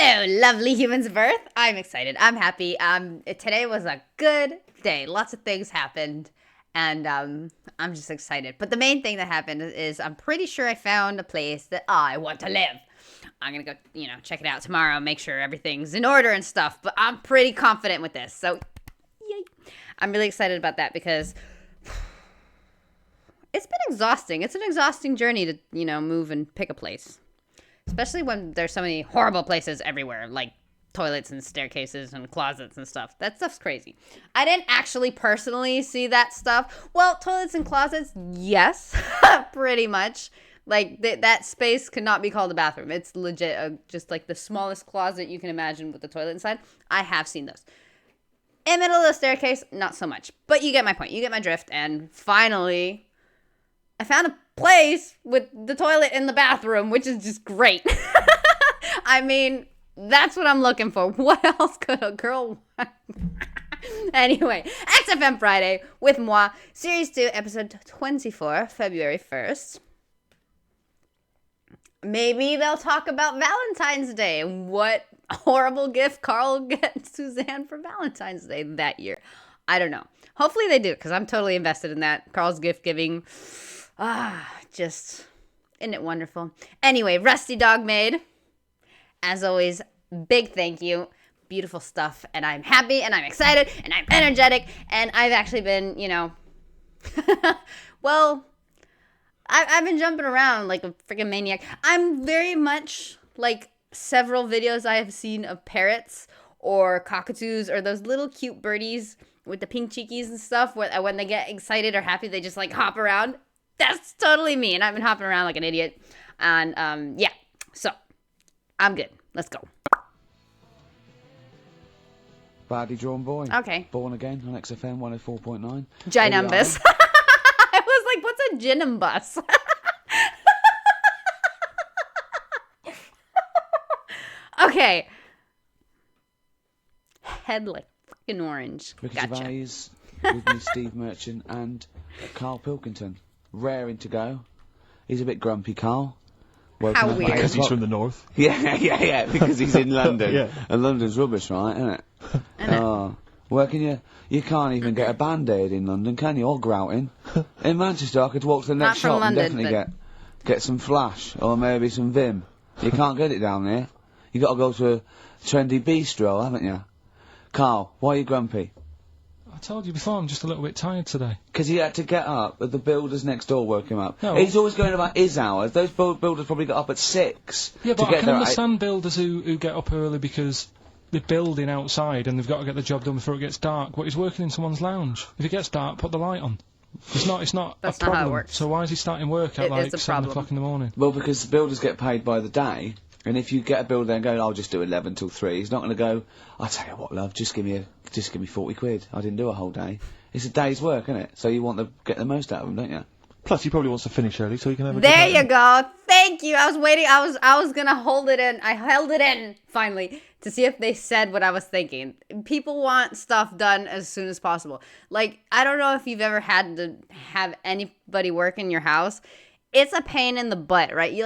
Hello, lovely humans of Earth. I'm excited. I'm happy. Today was a good day. Lots of things happened, and I'm just excited. But the main thing that happened is I'm pretty sure I found a place that I want to live. I'm going to go, check it out tomorrow, make sure everything's in order and stuff. But I'm pretty confident with this. So, yay. I'm really excited about that because it's been exhausting. It's an exhausting journey to, move and pick a place. Especially when there's so many horrible places everywhere, like toilets and staircases and closets and stuff. That stuff's crazy. I didn't actually personally see that stuff. Well, toilets and closets, yes, pretty much. Like, that space cannot be called a bathroom. It's legit just like the smallest closet you can imagine with the toilet inside. I have seen those. In the middle of the staircase, not so much. But you get my point. You get my drift. And finally, I found a place with the toilet in the bathroom, which is just great. I mean, that's what I'm looking for. What else could a girl want? Anyway, XFM Friday with moi, Series 2, Episode 24, February 1st. Maybe they'll talk about Valentine's Day. What horrible gift Carl gets Suzanne for Valentine's Day that year. I don't know. Hopefully they do, because I'm totally invested in that. Carl's gift giving. Just, isn't it wonderful? Anyway, Rusty Dog Maid, as always, big thank you. Beautiful stuff, and I'm happy, and I'm excited, and I'm energetic, and I've actually been, well, I've been jumping around like a freaking maniac. I'm very much like several videos I have seen of parrots or cockatoos or those little cute birdies with the pink cheekies and stuff, when they get excited or happy, they just like hop around. That's totally me, and I've been hopping around like an idiot. And, yeah, so I'm good. Let's go. Badly drawn boy. Okay. Born again on XFM 104.9. Ginumbus. I was like, what's a ginumbus? Okay. Head like fucking orange. Ricky Gotcha. Gervais, with me, Steve Merchant, and Carl Pilkington. Raring to go. He's a bit grumpy, Carl. How weird. Because he's from the north. Yeah, because he's in London. Yeah. And London's rubbish, right, isn't it? Oh. Where can you can't even get a Band-Aid in London, can you? Or grouting. In Manchester, I could walk to the next shop London, and definitely get some Flash, or maybe some Vim. You can't get it down there. You got to go to a trendy bistro, haven't you? Carl, why are you grumpy? I told you before, I'm just a little bit tired today. Because he had to get up, but the builders next door woke him up. No. He's always going about his hours. Those builders probably got up at 6. Yeah, but to get I can there understand builders who get up early because they're building outside and they've got to get the job done before it gets dark. But he's working in someone's lounge. If it gets dark, put the light on. It's not That's a not problem. how it works. So why is he starting work at like 7 o'clock in the morning? Well, because the builders get paid by the day, and if you get a builder and go, I'll just do 11 till 3, he's not going to go, I tell you what, love, just give me 40 quid. I didn't do a whole day. It's a day's work, isn't it? So you want to get the most out of them, don't you? Plus, he probably wants to finish early so he can have a There you go. Thank you. I was waiting. I was gonna hold it in. I held it in finally to see if they said what I was thinking. People want stuff done as soon as possible. Like, I don't know if you've ever had to have anybody work in your house. It's a pain in the butt, right? You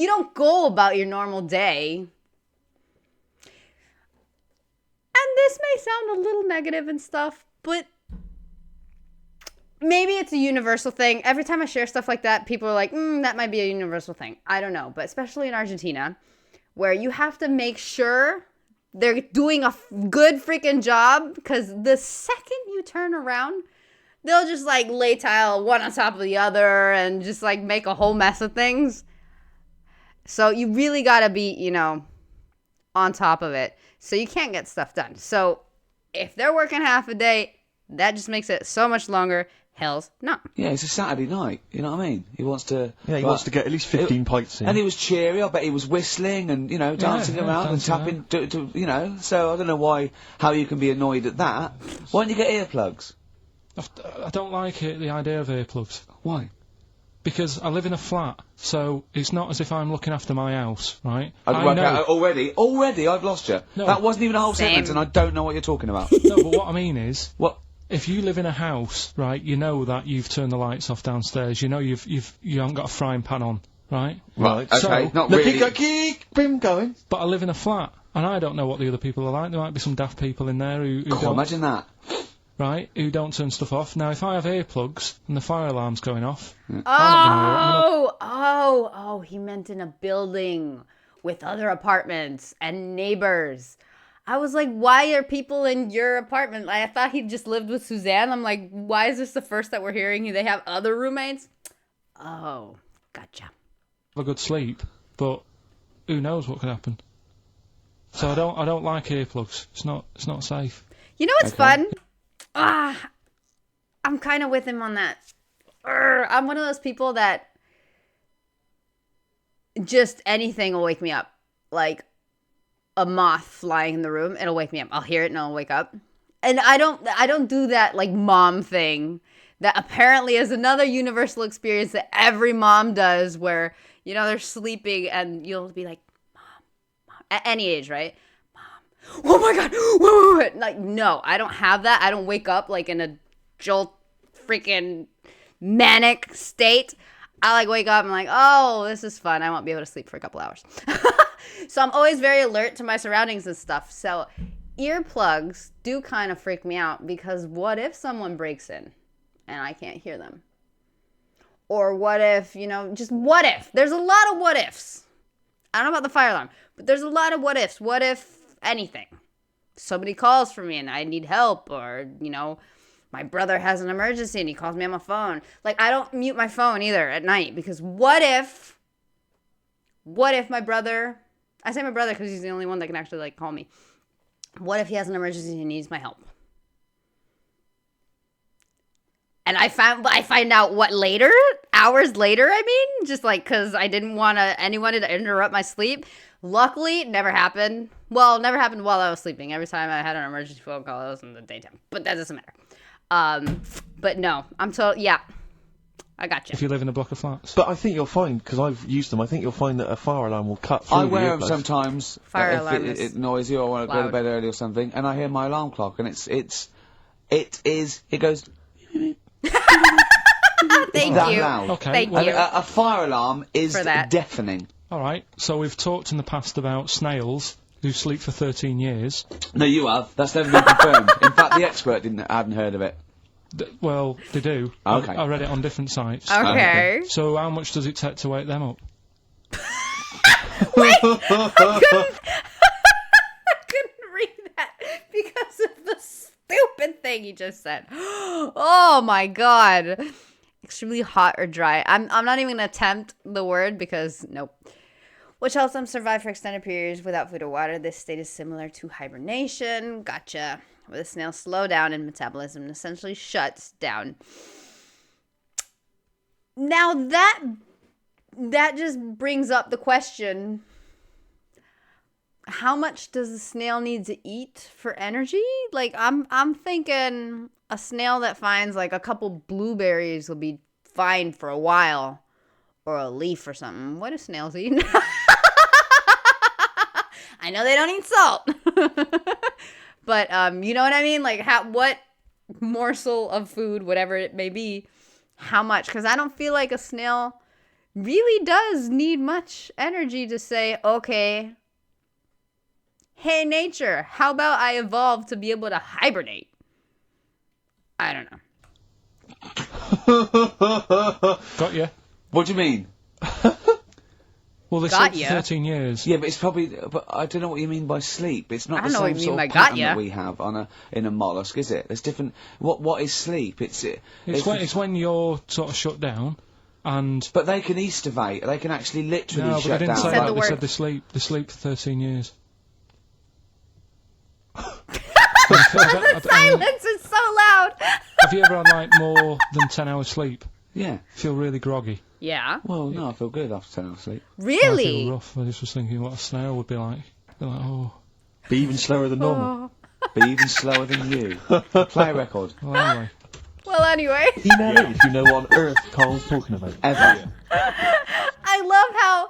don't go about your normal day. And this may sound a little negative and stuff, but maybe it's a universal thing. Every time I share stuff like that, people are like, that might be a universal thing. I don't know. But especially in Argentina, where you have to make sure they're doing a good freaking job, because the second you turn around, they'll just like lay tile one on top of the other and just like make a whole mess of things. So you really got to be, on top of it. So you can't get stuff done. So if they're working half a day, that just makes it so much longer. Hell's no. Yeah, it's a Saturday night, you know what I mean? He wants to... Yeah, he wants to get at least 15 pints in. And he was cheery, I bet he was whistling and, dancing around and tapping, so I don't know how you can be annoyed at that. Why don't you get earplugs? I don't like it, the idea of earplugs. Why? Because I live in a flat, so it's not as if I'm looking after my house, right? Already, I've lost you. No. That wasn't even a whole Same. sentence and I don't know what you're talking about. No, but what I mean is... What? If you live in a house, right, you know that you've turned the lights off downstairs, you know you haven't got a frying pan on, right? Right, okay, So, not The really. keep him going. but I live in a flat, and I don't know what the other people are like. There might be some daft people in there who God, don't, imagine that. right, who don't turn stuff off. Now, if I have earplugs and the fire alarm's going off, Oh, he meant in a building with other apartments and neighbors. I was like, why are people in your apartment? I thought he just lived with Suzanne. I'm like, why is this the first that we're hearing? They have other roommates? Oh, gotcha. have a good sleep, but who knows what could happen. So I don't like earplugs. It's not safe. You know what's fun? I'm kind of with him on that. I'm one of those people that just anything will wake me up. Like a moth flying in the room, it'll wake me up. I'll hear it and I'll wake up. And I don't do that like mom thing that apparently is another universal experience that every mom does where, you know, they're sleeping and you'll be like, mom, at any age, right? Mom, oh my God, whoa. Like, no, I don't have that. I don't wake up like in a jolt freaking manic state. I like wake up and I'm like, oh, this is fun. I won't be able to sleep for a couple hours. So I'm always very alert to my surroundings and stuff. So earplugs do kind of freak me out because what if someone breaks in and I can't hear them? Or what if, you know, just what if? There's a lot of what ifs. I don't know about the fire alarm, but there's a lot of what ifs. What if anything? Somebody calls for me and I need help, or, you know, my brother has an emergency and he calls me on my phone. Like, I don't mute my phone either at night because what if my brother, I say my brother because he's the only one that can actually, like, call me. What if he has an emergency and he needs my help? And I find out what later? Hours later, I mean? Just, like, because I didn't want anyone to interrupt my sleep. Luckily, it never happened. Well, it never happened while I was sleeping. Every time I had an emergency phone call, it was in the daytime. But that doesn't matter. But no, yeah. I got you. If you live in a block of flats. But I think you'll find, because I've used them, I think you'll find that a fire alarm will cut through I the wear them earplugs. sometimes Fire if alarm it's is noisy or I want to go to loud. bed early or something, and I hear my alarm clock, and it goes Thank that you. loud. Okay, Thank well, you. A fire alarm is For that. deafening. All right. So we've talked in the past about snails who sleep for 13 years. No, you have. That's never been confirmed. In fact, the expert hadn't heard of it. Well, they do. Okay. I read it on different sites. Okay. So how much does it take to wake them up? I couldn't read that because of the stupid thing you just said. Oh my God. Extremely hot or dry. I'm not even gonna attempt the word because nope. Which helps them survive for extended periods without food or water. This state is similar to hibernation. Gotcha. Where the snails slow down and metabolism essentially shuts down. Now that just brings up the question: how much does a snail need to eat for energy? Like I'm thinking a snail that finds like a couple blueberries will be fine for a while, or a leaf or something. What do snails eat? I know they don't eat salt, but you know what I mean? Like what morsel of food, whatever it may be, how much? Because I don't feel like a snail really does need much energy to say, okay, hey, nature, how about I evolve to be able to hibernate? I don't know. Got you. What do you mean? Well, they Got sleep ya. for 13 years. Yeah, but it's probably. But I don't know what you mean by sleep. It's not I the don't know what same you sort mean of by got pattern ya. that we have in a mollusk, is it? There's different. What is sleep? It's when you're sort of shut down, and But they can estivate. They can actually literally no, but shut they didn't down. say Said that. the They word. said they sleep for 13 years. Silence is so loud. Have you ever had like more than 10 hours sleep? Yeah. Feel really groggy. Yeah. Well, no, I feel good after 10 hours sleep. I feel Really? rough. I just was thinking what a snail would be like. Be like, oh. Be even slower than normal. Be even slower than you. Play a record. Well, anyway. Well, anyway. You know if you know what on earth Carl's talking about. Ever. I love how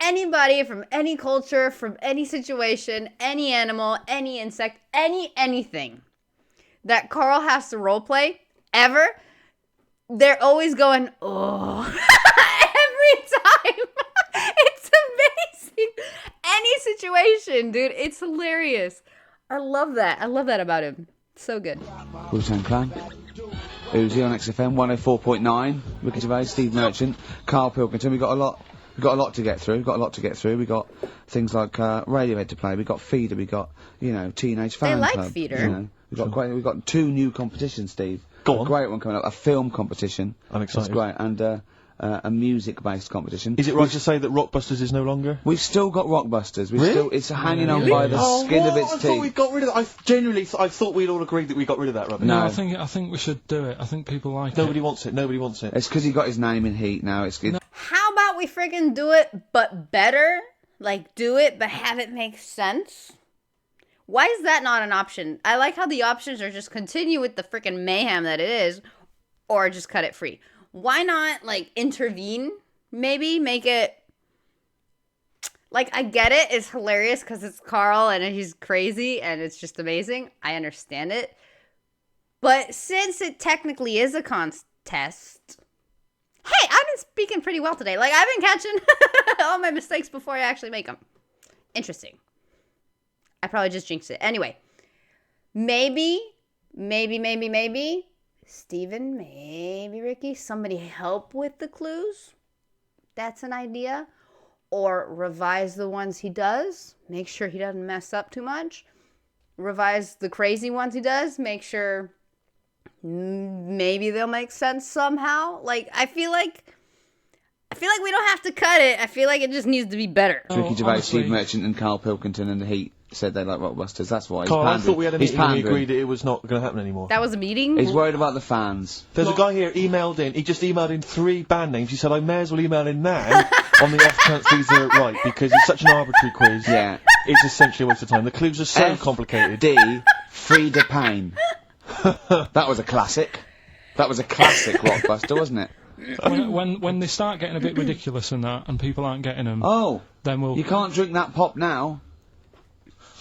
anybody from any culture, from any situation, any animal, any insect, anything that Carl has to roleplay ever, they're always going, oh. situation, dude. It's hilarious. I love that. I love that about him. So good. Wu-Tang Clan. Uzi on XFM 104.9. Ricky Gervais, Steve Merchant, Carl Pilkington. We've got a lot to get through. We got things like Radiohead to play. We got Feeder. We got Teenage Fan They like Club. Feeder. We've got 2 new competitions, Steve. Go on. A great one coming up. A film competition. I'm excited. That's great. And a music-based competition. Is it right to say that Rockbusters is no longer? We've still got Rockbusters. Really? It's hanging on by the skin of its I teeth. thought we got rid of that. I genuinely thought we'd all agreed that we got rid of that rubbish. No. I think we should do it. I think people like Nobody it. wants it. Nobody wants it. It's because he got his name in heat now. How about we friggin' do it, but better? Like, do it, but have it make sense? Why is that not an option? I like how the options are just continue with the frickin' mayhem that it is, or just cut it free. Why not, like, intervene? Maybe make it... Like, I get it. It's hilarious because it's Carl and he's crazy and it's just amazing. I understand it. But since it technically is a contest... Hey, I've been speaking pretty well today. Like, I've been catching all my mistakes before I actually make them. Interesting. I probably just jinxed it. Anyway, maybe, Steven, maybe Ricky, somebody help with the clues. That's an idea. Or revise the ones he does. Make sure he doesn't mess up too much. Revise the crazy ones he does. Make sure maybe they'll make sense somehow. Like, I feel like we don't have to cut it. I feel like it just needs to be better. Ricky Gervais, honestly, Steve Merchant and Carl Pilkington and the Heat said they like Rockbusters. That's why. Carl, I pandering. thought we had a He's meeting and we pandering. agreed that it was not going to happen anymore. That was a meeting? He's worried about the fans. There's a guy here emailed in. He just emailed in 3 band names. He said, I may as well email in now on the off chance these are right because it's such an arbitrary quiz. Yeah. It's essentially a waste of time. The clues are so complicated. D. Frida Payne. That was a classic. That was a classic Rockbuster, wasn't it? When they start getting a bit ridiculous and that, and people aren't getting them, Oh. then we'll... You can't drink that pop now.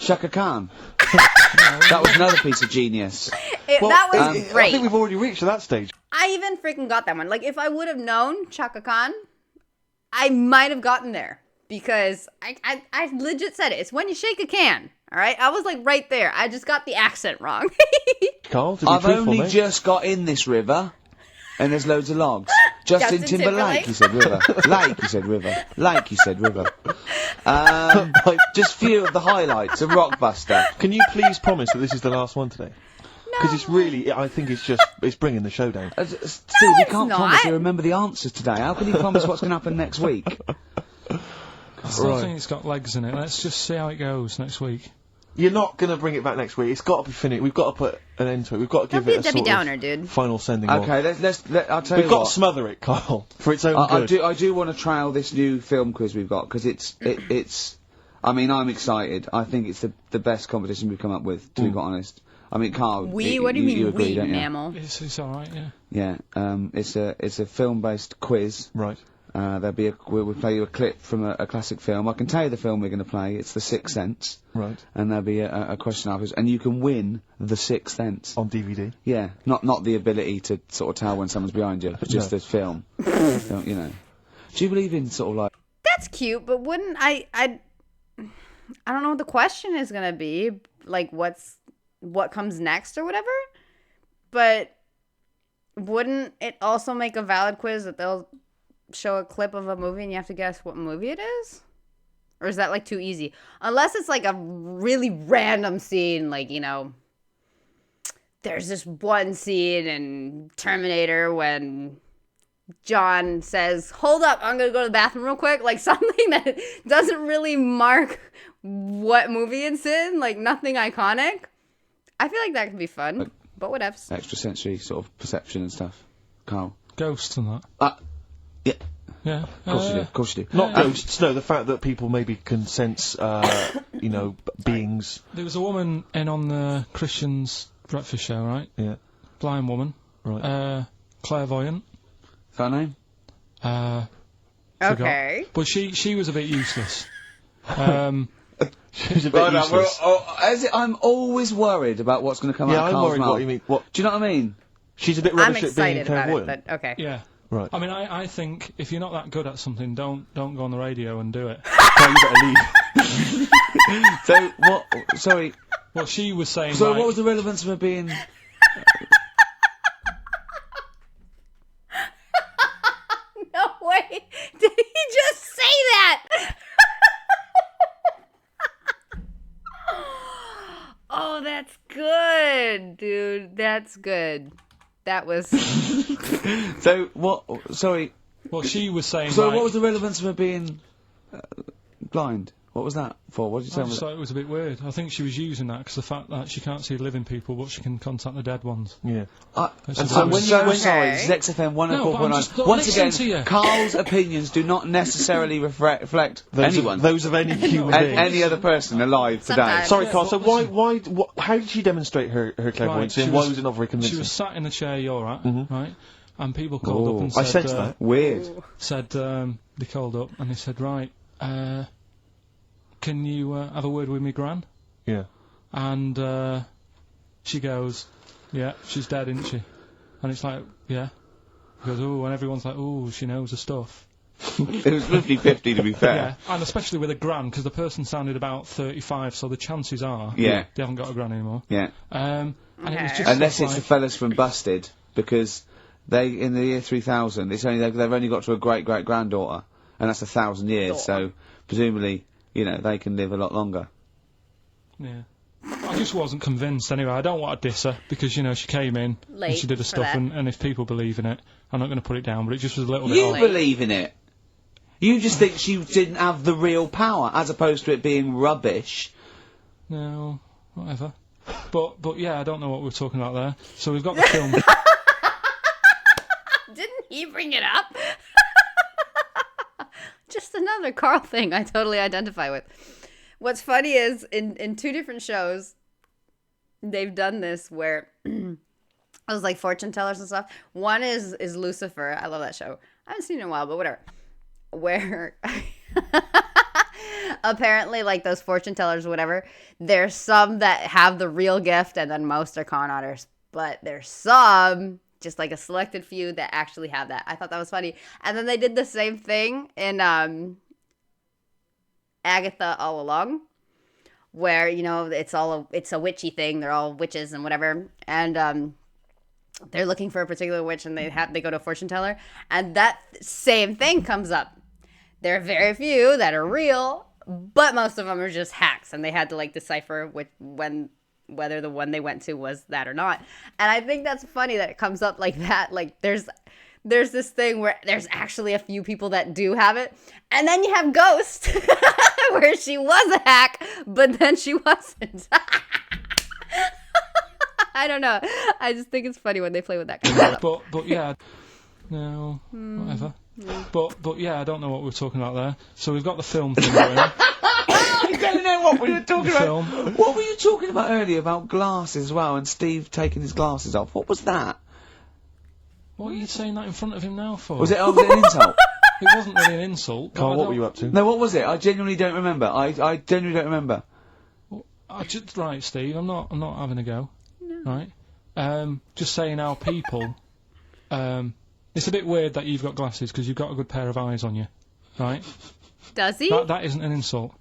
Shaka Khan. That was another piece of genius. That was great. I think we've already reached that stage. I even freaking got that one. Like, if I would have known Chaka Khan, I might have gotten there. Because I legit said it. It's when you shake a can. All right? I was, like, right there. I just got the accent wrong. Carl, to be I've truthful, only mate. just got in this river, and there's loads of logs. Justin Timberlake. Timberlake, he said river. Lake, he said river. Lake, he said river. Just few of the highlights of Rockbuster. Can you please promise that this is the last one today? Because it's really, I think it's bringing the show down. Steve, you it's can't not. promise to remember the answers today. How can you promise what's going to happen next week? I still think it's got legs in it. Let's just see how it goes next week. You're not going to bring it back next week. It's got to be finished. We've got to put an end to it. We've got to give Don't it be a a Debbie sort Downer, of dude. final sending off. Okay, I'll tell We've you got what. to smother it, Carl, for its own I good. do want to trial this new film quiz we've got because it's. I mean, I'm excited. I think it's the best competition we've come up with. To be quite honest. I mean, Carl. What do you mean, you agree, we, don't you? mammal? It's alright, yeah. Yeah. It's a film-based quiz. Right. We'll play you a clip from a classic film. I can tell you the film we're going to play. It's The Sixth Sense. Right. And there'll be a question afterwards, and you can win The Sixth Sense. On DVD. Yeah. Not the ability to sort of tell when someone's behind you, but just No. the film. You know. Do you believe in sort of like? That's cute, but wouldn't I don't know what the question is going to be. Like, what comes next or whatever? But wouldn't it also make a valid quiz that they'll show a clip of a movie and you have to guess what movie it is? Or is that, like, too easy? Unless it's, like, a really random scene, like, you know, there's this one scene in Terminator when John says, hold up, I'm going to go to the bathroom real quick. Like, something that doesn't really mark what movie it's in. Like, nothing iconic. I feel like that could be fun. But whatevs. Extrasensory sort of perception and stuff. Carl. Ghosts and that. Yeah. Yeah. Of course you do. Not ghosts, no, the fact that people maybe can sense, beings. There was a woman in on the Christian's breakfast show, right? Yeah. Blind woman. Right. Clairvoyant. Is that her name? Forgot. Okay. But she was a bit useless. She's a bit useless. I'm always worried about what's going to come out Yeah, of I'm Carl's worried mouth. what you mean. What? Do you know what I mean? She's a bit I'm rubbish at being excited about clairvoyant. it, but okay. Yeah. Right. I mean, I think if you're not that good at something, don't go on the radio and do it. Carl, you better leave. So what? Sorry. Well, she was saying. So like, what was the relevance of her being? No way! Did he just say that? Oh, that's good, dude. That's good. That was. So what? Sorry. Well, she was saying. So like, what was the relevance of her being blind? What was that for? What did you I tell me? just thought it was a bit weird. I think she was using that because the fact that she can't see living people, but she can contact the dead ones. Yeah. It's And a so bit when weird. you Okay. sorry, this is XFM 104.9. Once listen to again, you. Carl's opinions do not necessarily reflect anyone. Those of any human being. Any other person alive today. Sometimes. Sorry, Yeah, Carl. but So listen. how did she demonstrate her clairvoyance? Right, And why was it not very She convincing? was sat in the chair you're at, right? And people called Oh. up and said, I sensed that. Weird. they called up and they said, right, can you have a word with me gran? Yeah. And she goes, yeah, she's dead, isn't she? And it's like, yeah. He goes, oh, and everyone's like, oh, she knows her stuff. It was 50-50 to be fair. Yeah, and especially with a gran, because the person sounded about 35, so the chances are Yeah. they haven't got a gran anymore. Yeah. And it was Okay. just Unless stuff it's the like, fellas from Busted, because they in the year 3000, it's only they've only got to a great granddaughter, and that's 1,000 years. So presumably, you know, they can live a lot longer. yeah. I just wasn't convinced anyway. I don't want to diss her because, you know, she came in Late and she did her for stuff, that. and if people believe in it, I'm not going to put it down, but it just was a little bit You odd. believe in it. You just think she didn't have the real power, as opposed to it being rubbish. No, whatever. But yeah, I don't know what we're talking about there. So we've got the film. Didn't he bring it up? Just another Carl thing I totally identify with. What's funny is in two different shows, they've done this where it was like fortune tellers and stuff. One is Lucifer. I love that show. I haven't seen it in a while, but whatever. Where apparently, like those fortune tellers or whatever, there's some that have the real gift and then most are con artists. But there's some, just like a selected few, that actually have that. I thought that was funny. And then they did the same thing in Agatha All Along, where, you know, it's a witchy thing. They're all witches and whatever. And they're looking for a particular witch, and they go to a fortune teller, and that same thing comes up. There are very few that are real, but most of them are just hacks, and they had to like decipher whether the one they went to was that or not. And I think that's funny that it comes up like that. Like there's this thing where there's actually a few people that do have it, and then you have Ghost, where she was a hack, but then she wasn't. I don't know. I just think it's funny when they play with that kind of stuff. But yeah, no, whatever. But yeah, I don't know what we're talking about there. So we've got the film thing going. I don't know what we were talking about. Film. What were you talking about earlier about glasses as well, and Steve taking his glasses off? What was that? What are you saying that in front of him now for? Was it an insult? It wasn't really an insult. Carl, I what don't- were you up to? No, what was it? I genuinely don't remember. I genuinely don't remember. Right, Steve. I'm not having a go. No. Right. Just saying how people. It's a bit weird that you've got glasses because you've got a good pair of eyes on you. Right. Does he? That isn't an insult.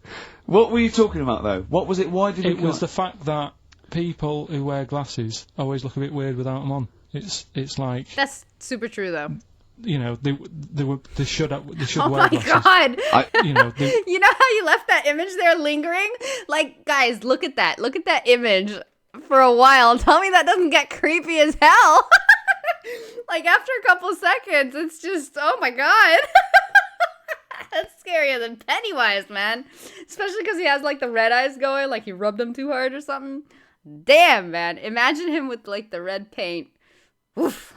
What were you talking about though? What was it? Why did It was the fact that people who wear glasses always look a bit weird without them on. It's like, That's super true, though. you know, they should Oh wear my glasses. god! You know, You know how you left that image there lingering? Like, guys, look at that. Look at that image for a while. Tell me that doesn't get creepy as hell. Like, after a couple seconds, it's just, oh my god. That's scarier than Pennywise, man. Especially because he has, like, the red eyes going, like he rubbed them too hard or something. Damn, man. Imagine him with, like, the red paint. Oof.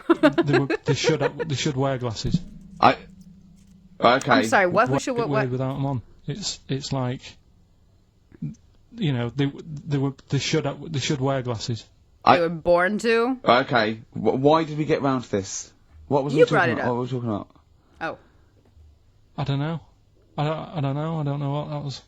they should wear glasses. Okay. I'm sorry, what? Who Wear should a bit what? weird without them on. It's like, you know, they should wear glasses. They were born to? Okay. Why did we get round to this? What was You we talking brought it about? up. What were we talking about? Oh. I don't know. I don't know what that was.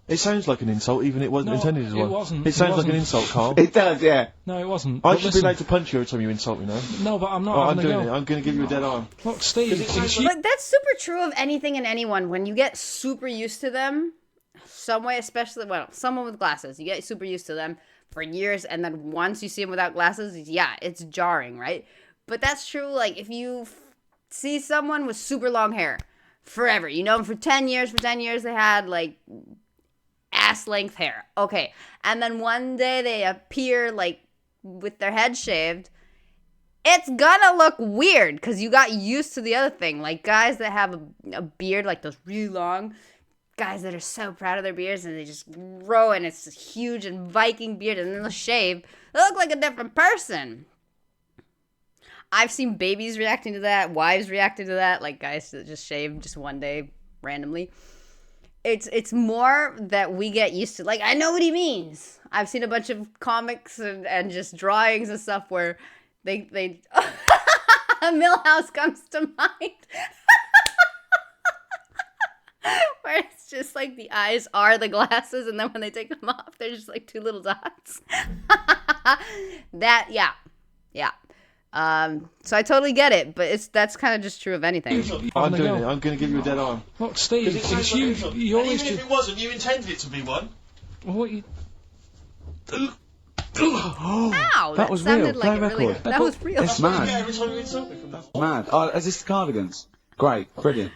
It sounds like an insult, even it wasn't No, intended as it one. wasn't. It sounds It like an wasn't. insult, Carl. It does, yeah. No, it wasn't. I But should listen, be allowed to punch you every time you insult me now. No, but I'm not Oh, I'm having a doing go. it. I'm going to give you a dead arm. Look, Steve, But that's super true of anything and anyone. When you get super used to them, some way, especially, well, someone with glasses, you get super used to them for years, and then once you see them without glasses, yeah, it's jarring, right? But that's true, like, if you see someone with super long hair forever, you know them for 10 years, they had, like, ass-length hair, okay, and then one day they appear, like, with their head shaved, it's gonna look weird, because you got used to the other thing, like, guys that have a beard, like, those really long guys that are so proud of their beards and they just grow and it's this huge and Viking beard and then they'll shave. They look like a different person. I've seen babies reacting to that, wives reacting to that, like guys that just shave just one day randomly. It's more that we get used to. Like, I know what he means. I've seen a bunch of comics and just drawings and stuff where they Millhouse comes to mind. Where it's just like the eyes are the glasses, and then when they take them off, they're just like two little dots. Yeah. So I totally get it, but that's kind of just true of anything. I'm doing it. I'm going to give you a dead arm. Look, Steve, it's you. You always even if it wasn't, you intended it to be one. What you? Ow! That was sounded real. like Play it really. record. That was real. It's mad. Yeah, every time you insult me from that. Mad. Oh, is this the Cardigans? Great. Brilliant.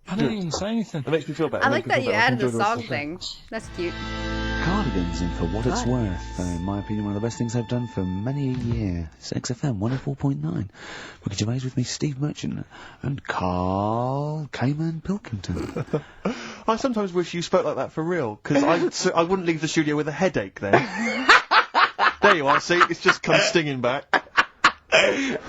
I didn't even say anything. It makes me feel better. I like that you added the song thing. That's cute. Cardigans, and for what it's worth, in my opinion, one of the best things I've done for many a year. It's XFM 104.9. Ricky Gervais with me, Steve Merchant, and Carl Cayman Pilkington. I sometimes wish you spoke like that for real, because I wouldn't leave the studio with a headache then. There you are, see? It's just come stinging back.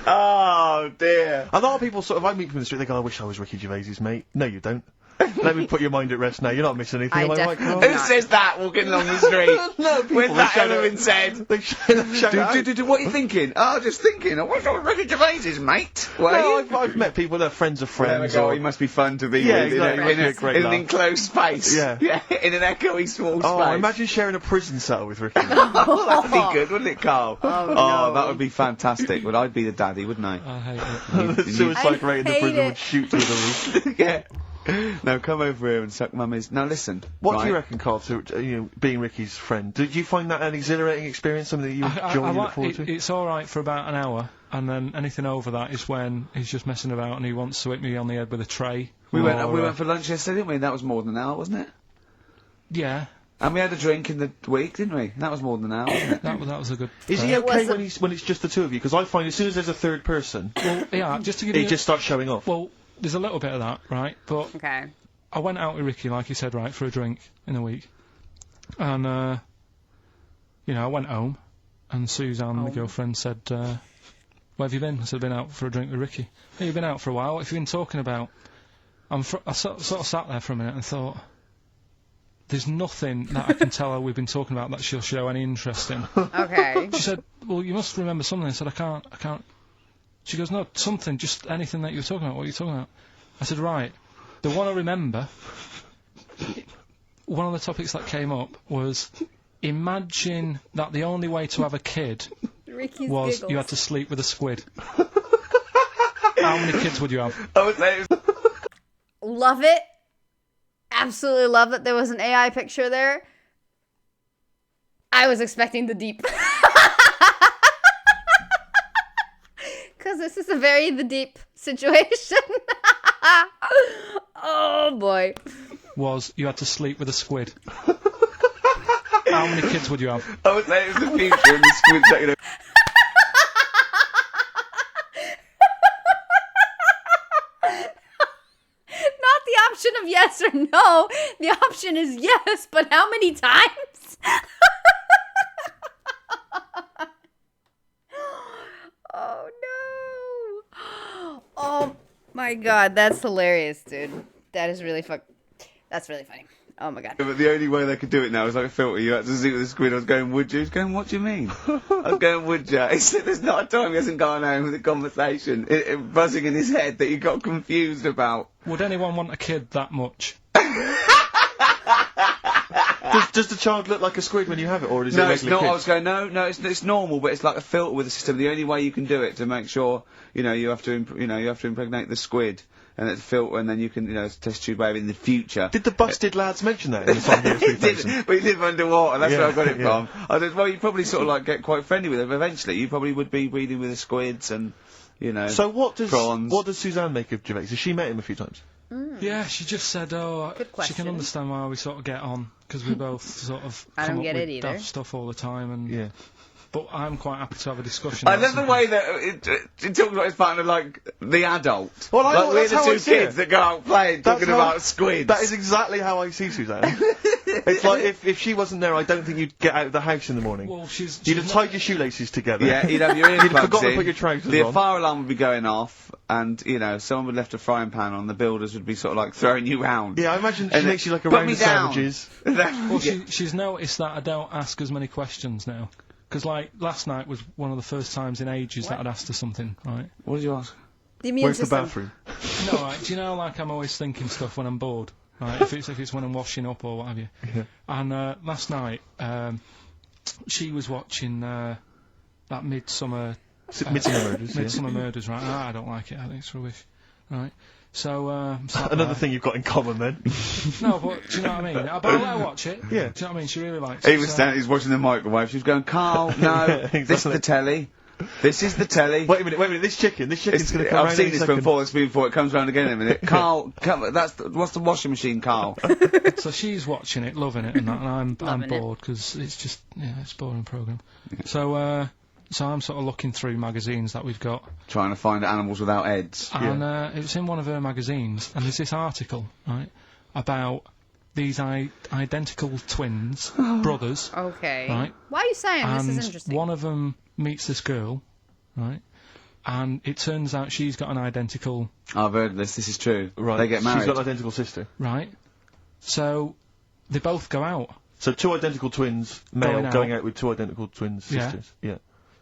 Oh, dear. A lot of people I meet them in the street, they go, I wish I was Ricky Gervais's mate. No, you don't. Let me put your mind at rest now. You're not missing anything. Am I right, Carl? Who says that walking along the street? No, people. When that ever been said? They shout out. What are you thinking? Oh, just thinking. I wish I was Ricky Gervais's mate. No, I've met people that are friends of friends. He must be fun to be Yeah, with exactly. in an enclosed space. Yeah. In an echoey small space. Oh, imagine sharing a prison cell with Ricky. Oh, that'd be good, wouldn't it, Carl? Oh, no. That would be fantastic. Well, I'd be the daddy, wouldn't I? I hate it. The suicide rate in the hate prison it. would shoot through the roof. Yeah. Now come over here and suck mummy's. Now listen. What do you reckon, Carl, to being Ricky's friend? Did you find that an exhilarating experience, something that you enjoy and look forward to? It's alright for about an hour, and then anything over that is when he's just messing about and he wants to hit me on the head with a tray. We went for lunch yesterday, didn't we? That was more than an hour, wasn't it? Yeah. And we had a drink in the week, didn't we? That was more than an hour, wasn't it? That was a good... Is he okay when it's just the two of you? Because I find as soon as there's a third person, Well, yeah, just to give he you... just starts showing off. Well, there's a little bit of that, right? But Okay. I went out with Ricky, like you said, right, for a drink in the week. And, I went home, and Suzanne, the girlfriend, said, where have you been? I said, I've been out for a drink with Ricky. Hey, you've been out for a while. What have you been talking about? I sort of sat there for a minute and thought, there's nothing that I can tell her we've been talking about that she'll show any interest in. Okay. She said, well, you must remember something. I said, I can't. She goes, no, something, just anything that you were talking about. What are you talking about? I said, right. The one I remember, one of the topics that came up was, imagine that the only way to have a kid Ricky's was giggles. you had to sleep with a squid. How many kids would you have? I would say it was Love it. Absolutely love that there was an AI picture there. I was expecting the deep. Because this is a very the deep situation. Oh boy. Was you had to sleep with a squid. How many kids would you have? I would say it was the future and the squid taking over. Not the option of yes or no. The option is yes, but how many times? Oh no. Oh my god, that's hilarious, dude. That is really that's really funny. Oh my god. But the only way they could do it now is like a filter. You had to see with the squid. I was going, would you? He was going, what do you mean? I was going, would you? He said, there's not a time he hasn't gone home with a conversation buzzing in his head that he got confused about. Would anyone want a kid that much? Does the child look like a squid when you have it, or is it No, a it's regular not. kid? I was going, no, it's normal, but it's like a filter with the system. The only way you can do it to make sure, you have to impregnate the squid and it's filter, and then you can, test tube baby in the future. Did the busted lads mention that in the song E24? We live underwater, that's where I got it yeah. from. I said, well, you probably sort of like get quite friendly with them eventually. You probably would be breeding with the squids and, So what does prawns. Suzanne make of Gervais? Has she met him a few times? Yeah, she just said, Good she question. can understand why we sort of get on, because we both sort of I come don't up get with it either. daft stuff all the time, and Yeah. but I'm quite happy to have a discussion. I about love the way that it talks about his partner like the adult. Well, like we're that's the how two I see kids it. that go out playing, talking how- about squids. That is exactly how I see Suzanne. It's like if she wasn't there, I don't think you'd get out of the house in the morning. Well, You'd have tied your shoelaces together. Yeah, you'd have your earplugs You'd have forgotten in, to put your trousers the on. fire alarm would be going off, and, someone would left a frying pan on, the builders would be sort of like throwing you round. Yeah, I imagine she And makes you like a put round me of down. sandwiches. Well, she's noticed that I don't ask as many questions now. Because, like, last night was one of the first times in ages that I'd asked her something, right? What did you ask? The immune Where's the system. bathroom? No, right, do you know, like, I'm always thinking stuff when I'm bored, right? If it's when I'm washing up or what have you. Yeah. And last night, she was watching that Midsummer Midsummer Murders. yeah. Midsummer Murders, right? I don't like it. I think it's rubbish, right? So Another thing you've got in common then. No, but do you know what I mean? But I'll let her watch it. Yeah. Do you know what I mean? She really likes He it. was so- standing, he's watching the microwave, she was going, Carl, no, this is the telly. This is the telly. Wait a minute, this chicken's going to come I've round seen any this second. before, it comes round again in a minute. Carl, what's the washing machine, Carl? So she's watching it, loving it, and that, and I'm Loving it. bored because it's just it's a boring program. So I'm sort of looking through magazines that we've got, Trying to find animals without heads. and it was in one of her magazines, and there's this article right about these identical twins, brothers, Okay. Right. Why are you saying this is and interesting? one of them meets this girl, right, and it turns out she's got an identical, I've heard this is true. Right. They get married. She's got an identical sister. right, so they both go out. So two identical twins, male, Going going out. out with two identical twins Yeah. sisters. Yeah.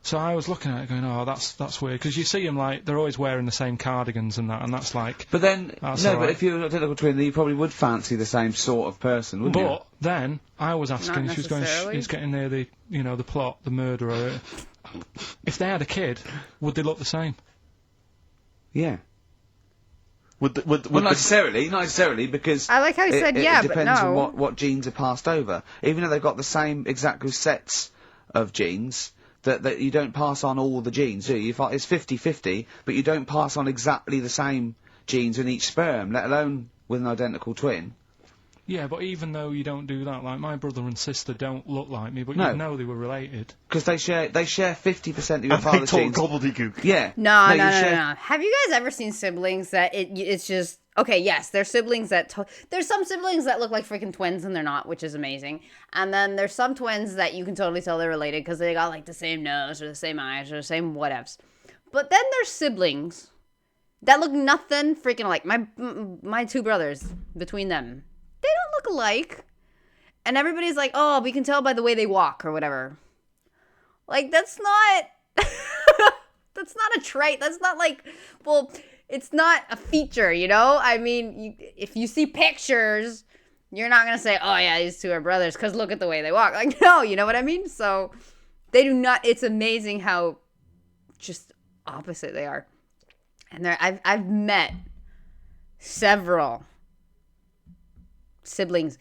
So I was looking at it going, oh, that's weird, because you see them, like, they're always wearing the same cardigans and that, and that's like... But then, That's no, all but right. if you're an identical twin, then you probably would fancy the same sort of person, wouldn't you? But then, I was asking, Not she was going, necessarily. it's getting near the, the plot, the murderer. If they had a kid, would they look the same? Yeah. Would Well, the- not necessarily, because... I like how he said yeah, it but depends no. on what genes are passed over. Even though they've got the same exact sets of genes, that you don't pass on all the genes, do you? It's 50-50, but you don't pass on exactly the same genes in each sperm, let alone with an identical twin. Yeah, but even though you don't do that, like, my brother and sister don't look like me, but No. you know they were related. Because they share 50% of your and they father's talk genes. gobbledygook. Yeah. No. you share- Have you guys ever seen siblings that it's just okay? Yes, there's siblings that there's some siblings that look like freaking twins and they're not, which is amazing. And then there's some twins that you can totally tell they're related because they got like the same nose or the same eyes or the same whatevs. But then there's siblings that look nothing freaking alike. My two brothers, between them, they don't look alike. And everybody's like, oh, we can tell by the way they walk or whatever. Like, that's not... that's not a trait. That's not like... Well, it's not a feature, you know? I mean, if you see pictures, you're not going to say, oh, yeah, these two are brothers, because look at the way they walk. Like, no, you know what I mean? So, they do not... It's amazing how just opposite they are. And I've met several siblings.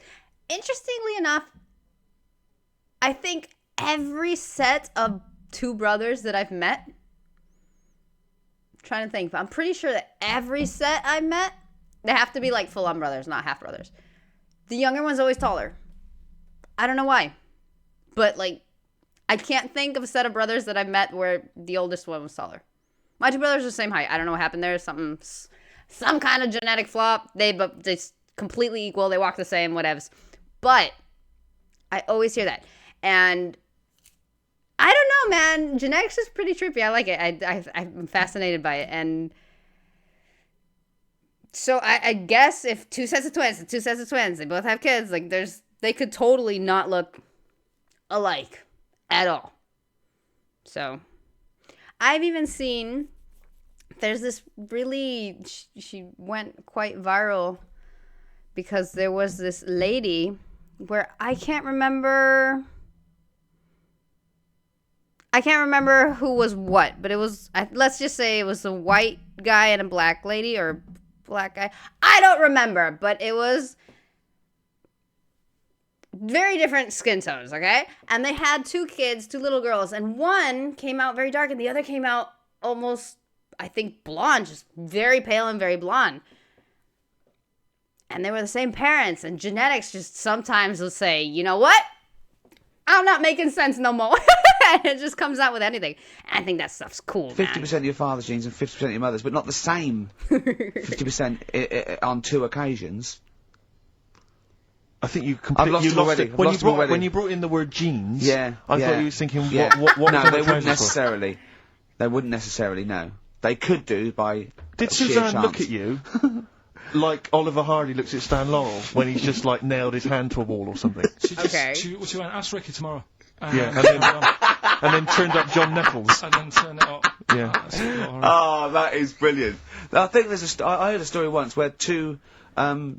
Interestingly enough, I think every set of two brothers that I've met, I'm trying to think, but I'm pretty sure that every set I've met, they have to be like full-on brothers, not half brothers. The younger one's always taller. I don't know why, but like, I can't think of a set of brothers that I've met where the oldest one was taller. My two brothers are the same height. I don't know what happened there. Some kind of genetic flop. They're completely equal. They walk the same, whatevs. But I always hear that. And I don't know, man. Genetics is pretty trippy. I like it. I'm fascinated by it. And so I guess if two sets of twins, they both have kids, like they could totally not look alike at all. So I've even seen, there's this really, she went quite viral because there was this lady where I can't remember who was what, but it was, let's just say it was a white guy and a black lady, or black guy. I don't remember, but it was very different skin tones, okay? And they had 2 kids, 2 little girls, and one came out very dark and the other came out almost, I think, blonde, just very pale and very blonde. And they were the same parents, and genetics just sometimes will say, you know what? I'm not making sense no more. And it just comes out with anything. And I think that stuff's cool, 50% of your father's genes and 50% of your mother's, but not the same 50% on 2 occasions. I think you completely lost it. When you brought in the word genes, I thought you were thinking, what no, they wouldn't necessarily. They wouldn't necessarily, no. They could do by Did sheer Suzanne chance. look at you like Oliver Hardy looks at Stan Laurel when he's just, like, nailed his hand to a wall or something? She just, Okay. She went, ask Ricky tomorrow. And then turned up John Nettles. And then turn it up. Yeah. Oh, that is brilliant. I think there's I heard a story once where 2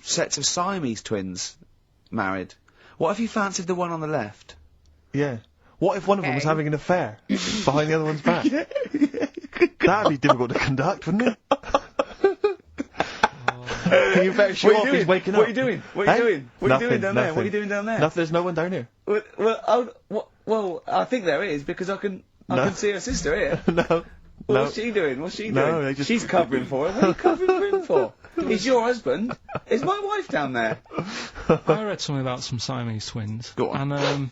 sets of Siamese twins married. What if you fancied the one on the left? Yeah. What if one of them was Okay. having an affair behind the other one's back? That'd be difficult to conduct, wouldn't it? You better show off he's waking up. What are you doing? What are you doing? What are you doing down there? What are you doing down there? Nothing, there's no one down here. Well, I think there is, because I can see her sister here. No. What's she doing? What's she No, doing? they just- She's covering for her. What are you covering for him for? He's your husband. Is my wife down there? I read something about some Siamese twins. Go on. And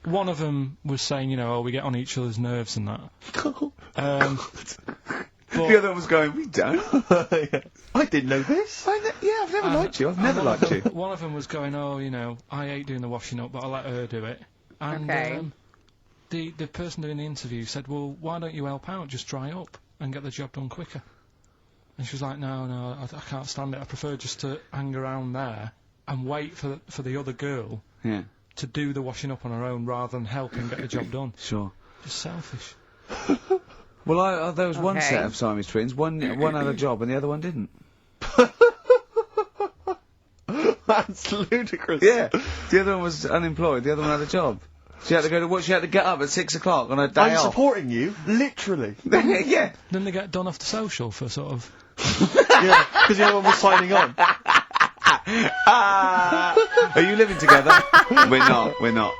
one of them was saying, you know, we get on each other's nerves and that. The other one was going, we don't. I didn't know this. I've never liked you. I've never one of liked you. them- One of them was going, oh, you know, I hate doing the washing up, but I let her do it. And Okay. the person doing the interview said, well, why don't you help out? Just dry up and get the job done quicker. And she was like, no, I can't stand it. I prefer just to hang around there and wait for the other girl Yeah, to do the washing up on her own rather than helping get the job done. sure. Just selfish. Well, there was one Okay. set of Siamese twins. One had a job and the other one didn't. That's ludicrous. Yeah, the other one was unemployed. The other one had a job. She had to go to work. She had to get up at 6 o'clock on her day I'm off. supporting you, literally. Yeah. Then they get done off the social for sort of... Yeah, because the other one was signing on. Are you living together? We're not.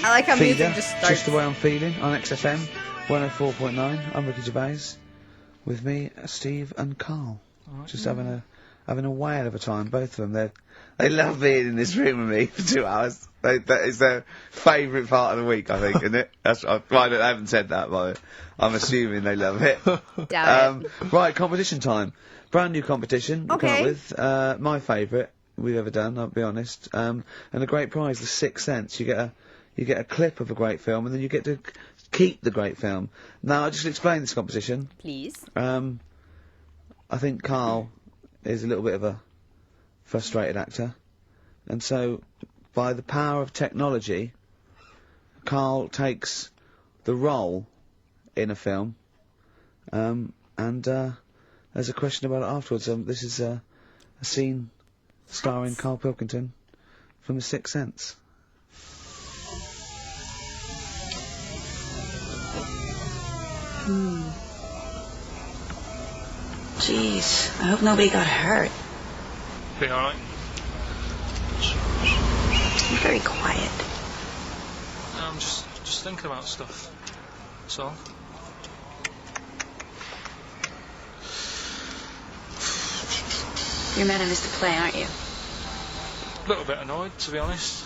I like how Feeder, music just starts. just the way I'm feeling on XFM 104.9. I'm Ricky Gervais. With me, Steve and Carl. Alright. Just having a whale of a time. Both of them. They love being in this room with me for 2 hours. That is their favourite part of the week, I think, isn't it? I haven't said that, but I'm assuming they love it. Doubt it. Right, competition time. Brand new competition. we've come up Okay. with my favourite we've ever done. I'll be honest. And a great prize, the 6th Sense. You get a clip of a great film, and then you get to keep the great film. Now, I'll just explain this competition. Please. I think Carl is a little bit of a frustrated actor, and so by the power of technology, Carl takes the role in a film, and there's a question about it afterwards. This is a scene starring Carl Pilkington from The Sixth Sense. Jeez, I hope nobody got hurt. Be alright. You're very quiet. I'm just thinking about stuff. That's all. You're mad I missed the play, aren't you? A little bit annoyed, to be honest.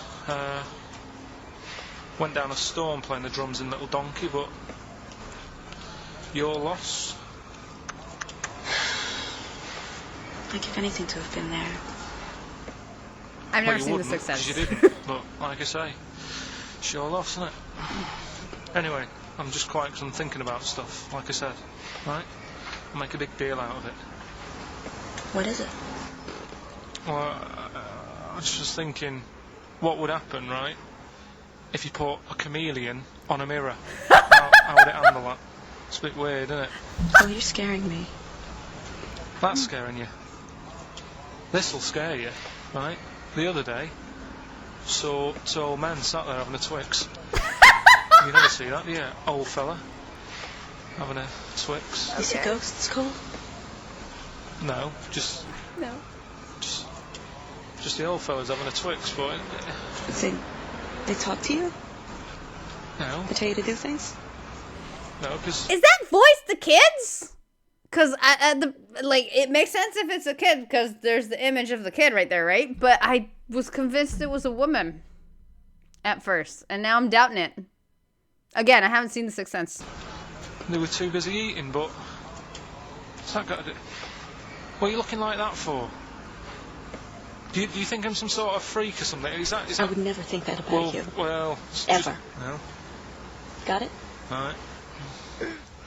Went down a storm playing the drums in Little Donkey, but your loss. I'd give anything to have been there. I've never you seen The wouldn't, Sixth 'cause Sense. you didn't, but like I say, it's your loss, isn't it? Anyway, I'm just quiet because I'm thinking about stuff, like I said, right? I'll make a big deal out of it. What is it? Well, I was just thinking, what would happen, right, if you put a chameleon on a mirror? How would it handle that? It's a bit weird, isn't it? Oh, you're scaring me. That's scaring you. This'll scare you, right? The other day, saw two old men sat there having a Twix. You never see that, do you? Old fella having a Twix. You see ghosts, Cole? No, just No. the old fellas having a Twix, but They talk to you? no, They tell you to do things? no, because Is that voice the kid's? Because it makes sense if it's a kid, because there's the image of the kid right there, right? But I was convinced it was a woman at first, and now I'm doubting it. Again, I haven't seen The Sixth Sense. they were too busy eating, but what's that got to do? What are you looking like that for? Do you think I'm some sort of freak or something? Is that I would never think that about you. Well, Ever. No. Got it? Alright.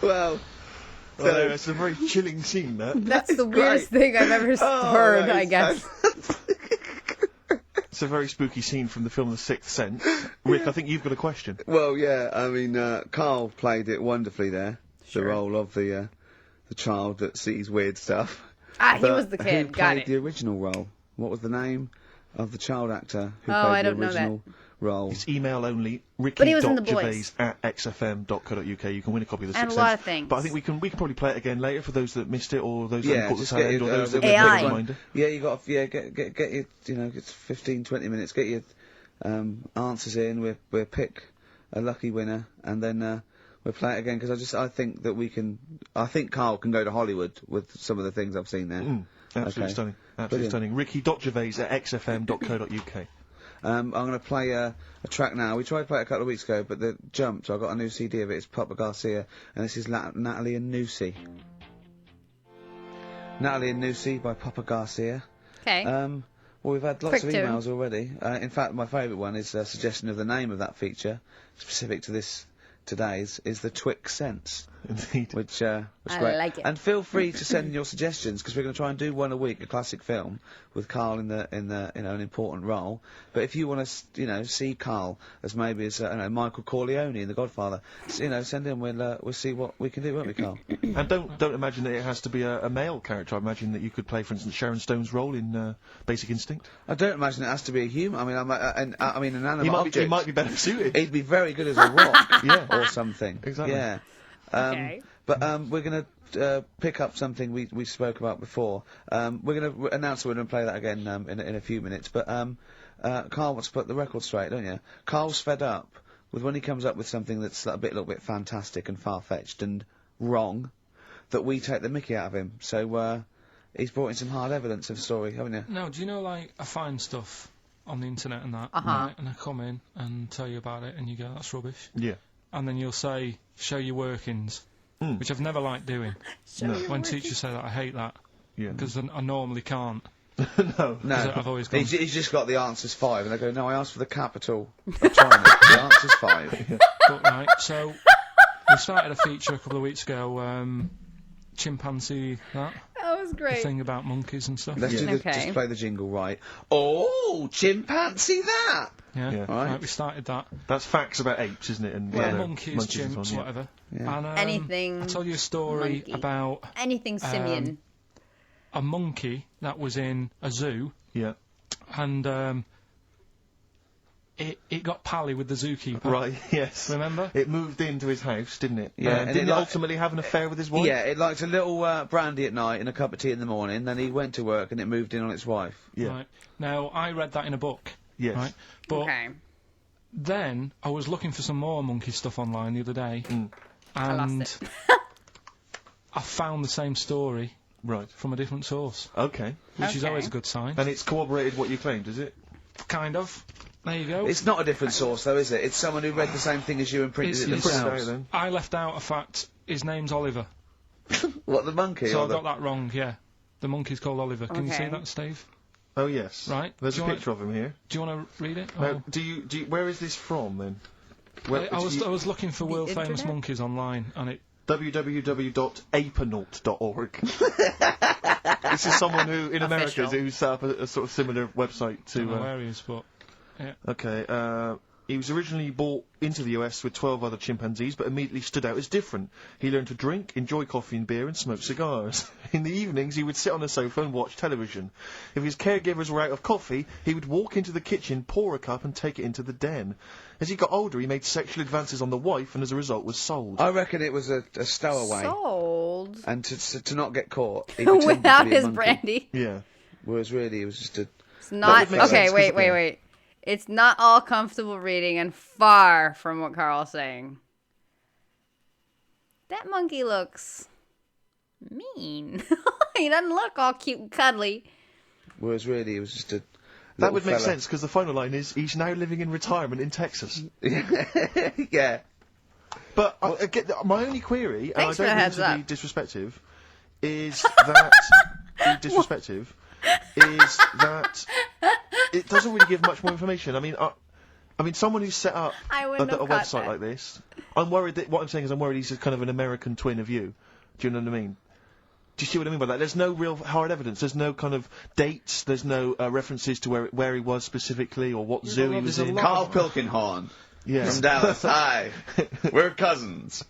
Well, So it's a very chilling scene, that. That's the weirdest thing I've ever heard, that I is guess. It's a very spooky scene from the film The Sixth Sense. Rick, I think you've got a question. well, yeah. I mean, Carl played it wonderfully there. Sure. The role of the child that sees weird stuff. He But was the kid. Who Got played it. the original role? What was the name of the child actor who Oh, played I the don't know that. original role? It's email only. But he was in The Ricky.Gervais Boys. at xfm.co.uk. You can win a copy of The And Sixth a lot Sense. of things. But I think we can probably play it again later for those that missed it, or those that Yeah, haven't caught the just tail get end, or your, those that AI. want a reminder. Yeah, you got get your it's 15, 20 minutes. Get your answers in. We'll pick a lucky winner, and then we'll play it again, because I think that we can. I think Carl can go to Hollywood with some of the things I've seen there. Absolutely Okay. stunning. Absolutely Brilliant. stunning. Ricky.Gervais at xfm.co.uk. I'm going to play a track now. We tried to play it a couple of weeks ago, but it jumped, so I got a new CD of it. It's Papa Garcia, and this is Natalie and Nusi. Natalie and Nusi by Papa Garcia. Okay. Well, we've had lots Quick of tune. emails already. In fact, my favourite one is a suggestion of the name of that feature, specific to today's, is the Twix Sense. Indeed. Which was I great. like it. And feel free to send in your suggestions, because we're going to try and do one a week, a classic film with Carl in an important role. But if you want to see Carl as maybe as Michael Corleone in The Godfather, send in. We'll see what we can do, won't we, Carl? And don't imagine that it has to be a male character. I imagine that you could play, for instance, Sharon Stone's role in Basic Instinct. I don't imagine it has to be a human. I mean, an animate He object. might be better suited. He'd be very good as a rock, Yeah. or something. Exactly. Yeah. Okay. But we're going to pick up something we spoke about before. We're going to announce we're going to play that again in a few minutes. But Carl wants to put the record straight, don't you? Carl's fed up with when he comes up with something that's a little bit fantastic and far-fetched and wrong, that we take the mickey out of him. So he's brought in some hard evidence of the story, haven't you? No, do you know, like, I find stuff on the internet and that, Uh-huh. right, and I come in and tell you about it, and you go, that's rubbish. Yeah. And then you'll say, show your workings, which I've never liked doing. When teachers say that, I hate that, Yeah. because I normally can't. No. No, I've always gone. he's just got the answers 5, and I go, no, I asked for the capital of China. The answer's 5. But, right, so we started a feature a couple of weeks ago, Chimpanzee, that was great. thing about monkeys and stuff. Let's do the, Okay. just play the jingle right. Oh, Chimpanzee that! Yeah, Yeah. Right. right, we started that. That's facts about apes, isn't it? And Well, other monkeys, and so chimps, on, yeah. whatever. Yeah. And, Anything I'll tell you a story monkey. about Anything simian. a monkey that was in a zoo, Yeah. and it got pally with the zookeeper. Right, yes. Remember? It moved into his house, didn't it? Yeah, and didn't it it like- ultimately have an affair with his wife? Yeah, it liked a little brandy at night and a cup of tea in the morning, then he went to work and it moved in on its wife. Yeah. Right. Now, I read that in a book. Yes. Right. But Okay. then I was looking for some more monkey stuff online the other day, Mm. and lost it. I found the same story Right. from a different source, Okay. which is Okay. always a good sign. And it's corroborated what you claimed, is it? Kind of. There you go. It's not a different source, though, is it? It's someone who read the same thing as you and printed it It's- Put it out themselves. then. I left out a fact. His name's Oliver. What, the monkey? So or I got that wrong, yeah. The monkey's called Oliver. Can you see Okay. that, Steve? Oh, yes. Right. There's Do a you picture of him here. Do you want to read it? Now, or- do you, where is this from, then? Where, I was looking for world famous internet? monkeys online, and it. www.apenaut.org. This is someone who, in America, Official. who set up a sort of similar website I don't know to... where he is, but okay, He was originally brought into the US with 12 other chimpanzees, but immediately stood out as different. He learned to drink, enjoy coffee and beer, and smoke cigars. In the evenings, he would sit on a sofa and watch television. If his caregivers were out of coffee, he would walk into the kitchen, pour a cup, and take it into the den. As he got older, he made sexual advances on the wife, and as a result was sold. I reckon it was a stowaway. Sold. And to not get caught, he pretended Without to be a his monkey. brandy. Yeah. Whereas really, it was just a... It's not. would make Okay, sense, 'cause- wait. It's not all comfortable reading and far from what Carl's saying. That monkey looks mean. He doesn't look all cute and cuddly. Whereas really, it was just a... That would make fella. sense, because the final line is, he's now living in retirement in Texas. Yeah. But my only query, and I Thanks for don't the mean heads to be up. disrespectful, is that it doesn't really give much more information. I mean, someone who's set up I a wouldn't have caught website that. like this, I'm worried that what I'm saying is I'm worried he's kind of an American twin of you. Do you know what I mean? Do you see what I mean by that? There's no real hard evidence. There's no kind of dates. There's no references to where he was specifically or what zoo he well, was there's a in. lot Carl Pilkinghorn Yeah. from Dallas. Hi. We're cousins.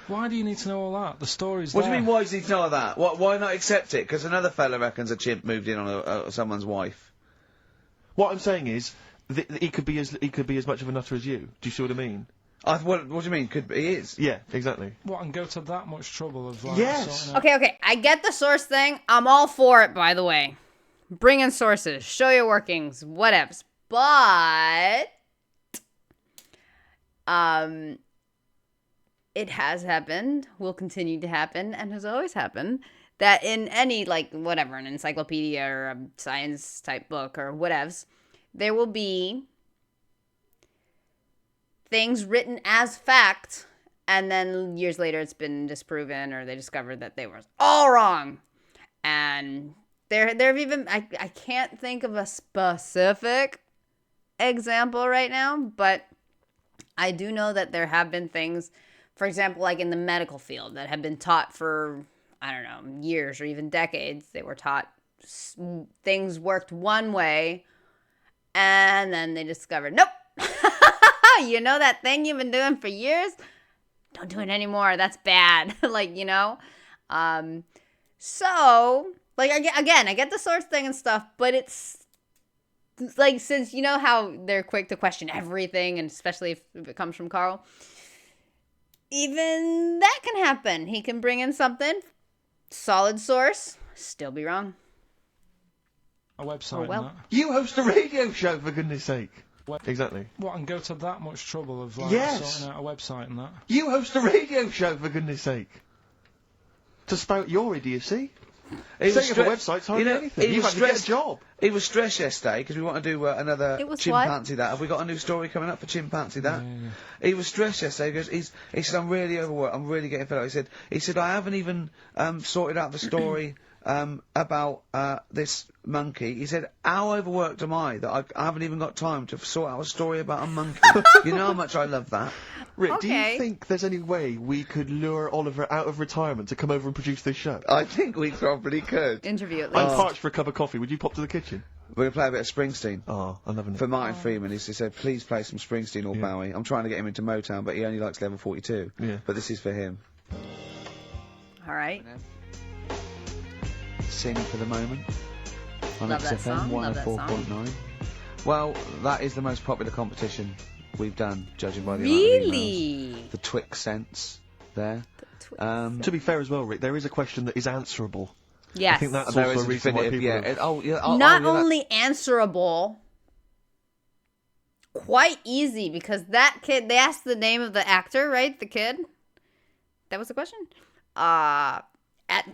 Why do you need to know all that? The story's What do there. you mean, why does he know that? Why not accept it? Because another fella reckons a chimp moved in on someone's wife. What I'm saying is, he could be as much of a nutter as you. Do you see what I mean? What do you mean? He is. Yeah, exactly. What, and go to that much trouble of, like, Yes. sorting out... Okay. I get the source thing. I'm all for it, by the way. Bring in sources. Show your workings. Whatevs. But... it has happened, will continue to happen, and has always happened, that in any, like, whatever, an encyclopedia or a science-type book or whatevs, there will be things written as fact, and then years later it's been disproven, or they discovered that they were all wrong. And there have even, I can't think of a specific example right now, but I do know that there have been things, for example, like in the medical field, that have been taught for, I don't know, years or even decades. They were taught things worked one way, and then they discovered, nope, you know that thing you've been doing for years? Don't do it anymore. That's bad. Like, you know? So, like, I get the source thing and stuff, but it's, like, since you know how they're quick to question everything, and especially if it comes from Carl, even that can happen. He can bring in something, solid source, still be wrong. A website well. and that. You host a radio show, for goodness sake. Exactly. What, and go to that much trouble of, like, Yes. sorting out a website and that. You host a radio show, for goodness sake. To spout your idiocy. Setting up a website's hardly anything. You've had to get a job. He was stressed yesterday because we want to do another It was Chimpanzee That. Have we got a new story coming up for Chimpanzee That? Yeah. He was stressed yesterday because he said, I'm really overworked, I'm really getting fed up. He said, I haven't even sorted out the story about this monkey. He said, how overworked am I that I haven't even got time to sort out a story about a monkey? You know how much I love that? Rick, do Okay. you think there's any way we could lure Oliver out of retirement to come over and produce this show? I think we probably could. Interview at I'm least. parched for a cup of coffee. Would you pop to the kitchen? We're going to play a bit of Springsteen. Oh, I'm loving it. For Martin Freeman, he said, please play some Springsteen or Bowie. I'm trying to get him into Motown, but he only likes level 42. Yeah. But this is for him. All right. Sing for the moment. On Love that XFM song, love that song. 104.9. Well, that is the most popular competition we've done, judging by the amount of Really? emails. The Twix sense there. To be fair as well, Rick, there is a question that is answerable. Yes. I think that's There also is a reason why definitive, people... yeah. Not that- only answerable, quite easy, because that kid, they asked the name of the actor, right? The kid? That was the question? At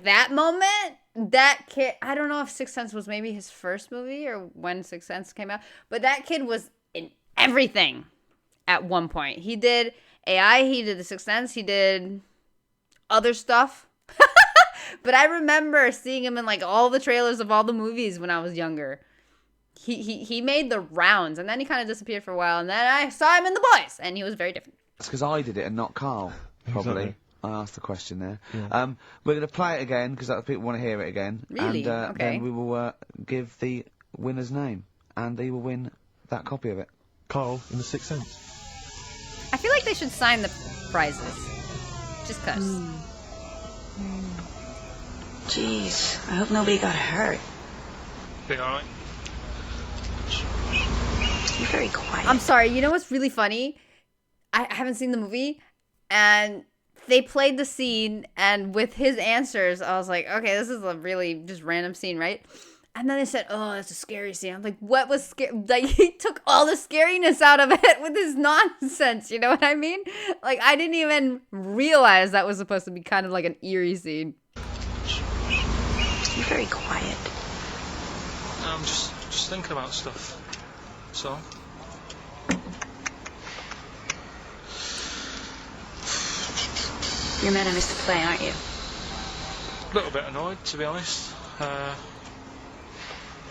that moment, that kid, I don't know if Sixth Sense was maybe his first movie or when Sixth Sense came out, but that kid was in everything at one point. He did AI, he did The Sixth Sense, he did other stuff. But I remember seeing him in, like, all the trailers of all the movies when I was younger. He made the rounds, and then he kind of disappeared for a while, and then I saw him in The Boys, and he was very different. It's because I did it and not Carl, probably. Exactly. I asked the question there. Yeah. We're going to play it again because people want to hear it again. Really? And Okay. then we will give the winner's name, and he will win that copy of it. Carl in The Sixth Sense. I feel like they should sign the prizes. Just 'cause. Jeez, I hope nobody got hurt. Be alright. You're very quiet. I'm sorry, you know what's really funny? I haven't seen the movie, and they played the scene, and with his answers, I was like, okay, this is a really just random scene, right? And then they said, oh, that's a scary scene. I'm like, what was scary? Like, he took all the scariness out of it with his nonsense, you know what I mean? Like, I didn't even realize that was supposed to be kind of like an eerie scene. You're very quiet. I'm just thinking about stuff. So. You're mad I missed the play, aren't you? A little bit annoyed, to be honest.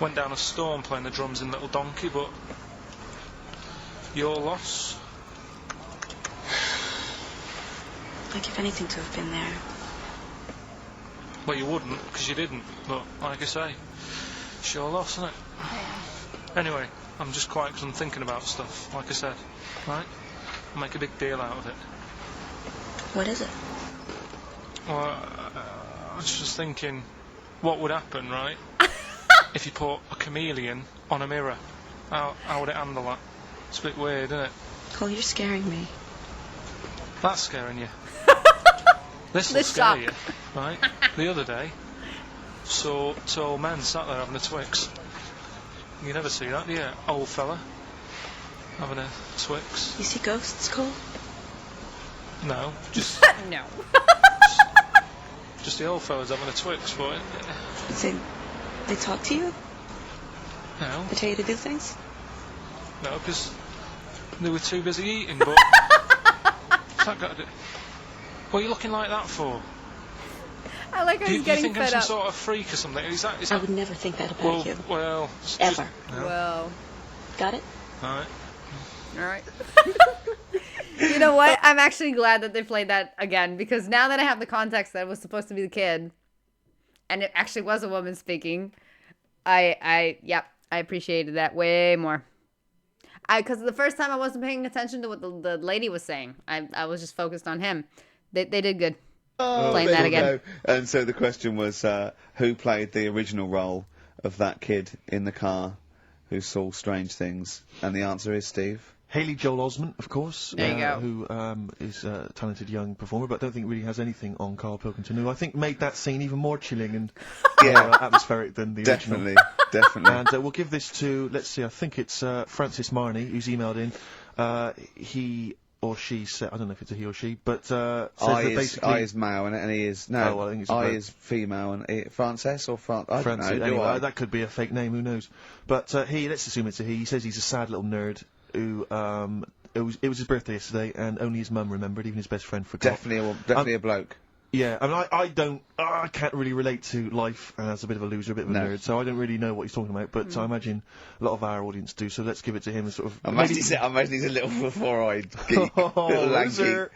Went down a storm playing the drums in Little Donkey, but your loss. I'd give anything to have been there. Well, you wouldn't, because you didn't. But like I say, it's your loss, isn't it? Anyway, I'm just quiet because I'm thinking about stuff. Like I said, right? I'll make a big deal out of it. What is it? Well, I was just thinking, what would happen, right? If you put a chameleon on a mirror, how would it handle that? It's a bit weird, isn't it? Cole, you're scaring me. That's scaring you. This will scare you, right? The other day, saw two old men sat there having a Twix. You never see that, do you? Old fella having a Twix. You see ghosts, Cole? No, just No. just the old fellas having a Twix, but They talk to you? no, They tell you to do things? no, because they were too busy eating. But what's that got to do? What are you looking like that for? I like how Do he's you getting think I'm fed some up. sort of freak or something? Is that? I would never think that about well, you. well, Ever. No. Well, Got it? Alright. all right. You know what? I'm actually glad that they played that again, because now that I have the context that it was supposed to be the kid, and it actually was a woman speaking, I appreciated that way more. Because the first time I wasn't paying attention to what the lady was saying. I was just focused on him. They did good. Playing that again. And so the question was, who played the original role of that kid in the car who saw strange things? And the answer is Steve. Haley Joel Osment, of course, There you go. who is a talented young performer, but I don't think really has anything on Carl Pilkington, who I think made that scene even more chilling and more atmospheric than the original. Definitely. And we'll give this to, let's see, I think it's Francis Marnie, who's emailed in. He or she said, I don't know if it's a he or she, but says that basically... I is male, and he is... No, Oh, well, I think it's a I bloke. is female, and Frances or I don't Francis, know, do anyway, I? that could be a fake name, who knows. But let's assume it's a he. He says he's a sad little nerd who, it was his birthday yesterday, and only his mum remembered, even his best friend forgot. Definitely a bloke. Yeah, I mean, I can't really relate to life as a bit of a loser, a bit of a nerd, so I don't really know what he's talking about, but I imagine a lot of our audience do, so let's give it to him and sort of... I imagine he's a little four-eyed geek. Little lanky. Loser.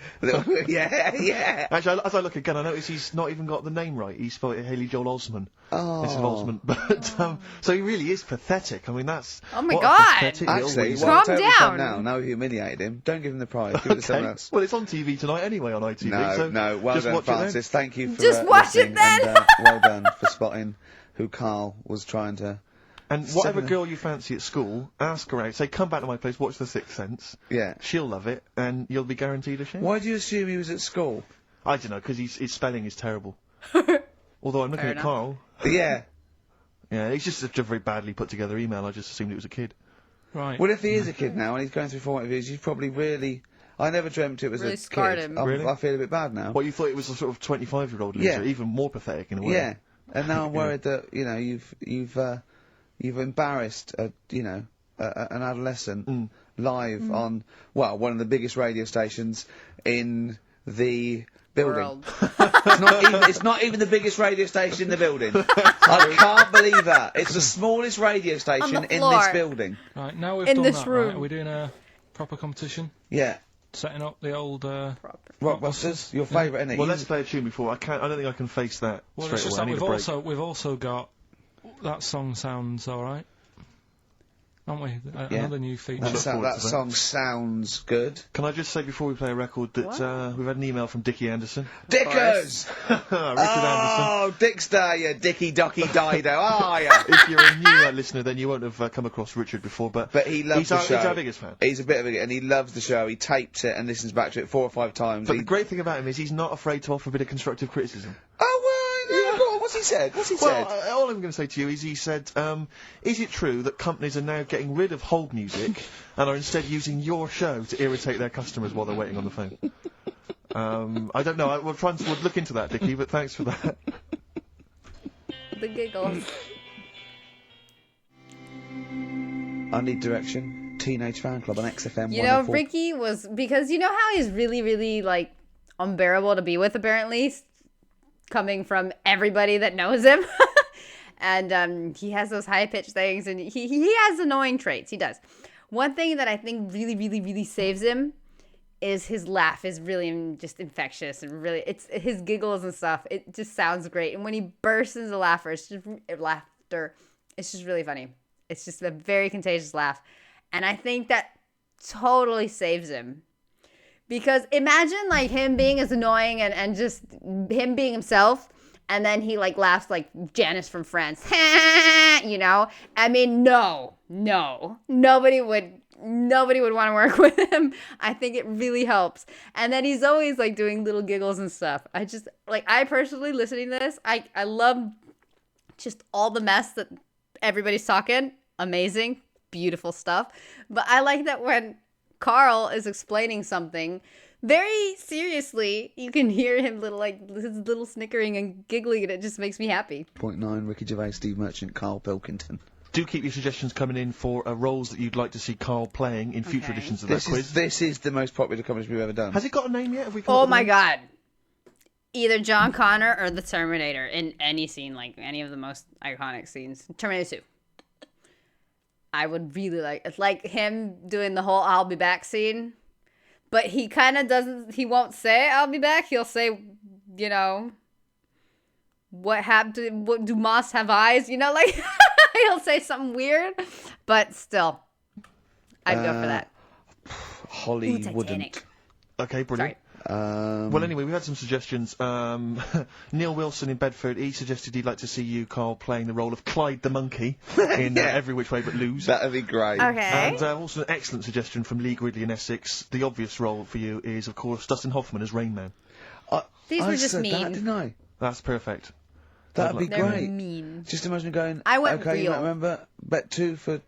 Yeah. Actually, as I look again, I notice he's not even got the name right. He spelled it Haley Joel Osment. Oh. Instead of Osment. But, so he really is pathetic. I mean, that's... Oh my what a God. pathetic little Actually, weasel. Calm tell down. Now, now you humiliated him. Don't give him the prize. Give it to someone Okay. else. Well, it's on TV tonight anyway on ITV, so No. Well just done, watch it then. Francis. Thank you for Just watch it listening, then. And, well done for spotting who Carl was trying to... And whatever Seven. girl you fancy at school, ask her out. Say, come back to my place, watch The Sixth Sense. Yeah. She'll love it, and you'll be guaranteed a share. Why do you assume he was at school? I don't know, because his spelling is terrible. Although I'm looking Fair at enough. Carl. Yeah. Yeah, it's just such a very badly put together email. I just assumed it was a kid. Right. Well, if he is a kid now and he's going through formative years, you've probably really... I never dreamt it was Really a scarred kid. him. Really? I feel a bit bad now. What, you thought it was a sort of 25-year-old loser, Yeah. even more pathetic in a way. Yeah. And now I'm worried that, you know, you've embarrassed an adolescent live on, well, one of the biggest radio stations in the building. World. It's not even the biggest radio station in the building. I can't believe that. It's the smallest radio station in floor. this building. Right, now we've In done this that, room. right, are we doing a proper competition? Yeah. Setting up the old, Rockbusters, your favourite, isn't it? Well, You- let's play a tune before. I don't think I can face that well, it's straight just away. I that need a break. we've also got, that song sounds alright. aren't we? Another new feature. That song sounds good. Can I just say before we play a record that we've had an email from Dickie Anderson. Dickers! Richard Anderson. Dickster, you Dicky Docky Dido, are ya? If you're a new listener, then you won't have come across Richard before, but he loves the show. He's our biggest fan. He's a bit of a... and he loves the show. He tapes it and listens back to it 4 or 5 times. But the great thing about him is he's not afraid to offer a bit of constructive criticism. Oh, well, yeah. Go on, what's he said? All I'm going to say to you is he said, is it true that companies are now getting rid of hold music and are instead using your show to irritate their customers while they're waiting on the phone? I don't know. We'll look into that, Dickie, but thanks for that. The giggles. I Need Direction, Teenage Fan Club on XFM. You know, Ricky was... because you know how he's really, really, like, unbearable to be with, apparently, coming from everybody that knows him. And he has those high-pitched things, and he has annoying traits. He does. One thing that I think really, really, really saves him is his laugh is really just infectious, and really, it's his giggles and stuff. It just sounds great. And when he bursts into laughter, it's just really funny. It's just a very contagious laugh. And I think that totally saves him. Because imagine, like, him being as annoying and just him being himself, and then he, like, laughs like Janice from Friends. You know? I mean, no. Nobody would want to work with him. I think it really helps. And then he's always, like, doing little giggles and stuff. I personally, listening to this, I love just all the mess that everybody's talking. Amazing. Beautiful stuff. But I like that when Carl is explaining something very seriously, you can hear him his little snickering and giggling, and it just makes me happy. 0.9, Ricky Gervais, Steve Merchant, Carl Pilkington. Do keep your suggestions coming in for roles that you'd like to see Carl playing in future editions of that quiz. This is the most popular comedy we've ever done. Has it got a name yet? Have we Oh my god. Either John Connor or the Terminator in any scene, like any of the most iconic scenes. Terminator 2. I would really like him doing the whole I'll be back scene. But he kind of he won't say I'll be back. He'll say, you know, what happened, what do moths have eyes? You know, like, he'll say something weird. But still, I'd go for that. Holly wouldn't. Okay, brilliant. Sorry. Well, anyway, we've had some suggestions. Neil Wilson in Bedford, he suggested he'd like to see you, Carl, playing the role of Clyde the Monkey in Every Which Way But Lose. That'd be great. Okay. And also an excellent suggestion from Lee Gridley in Essex. The obvious role for you is, of course, Dustin Hoffman as Rain Man. These were just said mean. that, didn't I? That's perfect. That'd be They're great. mean. Just imagine going, I went okay, real. remember, bet 2 for...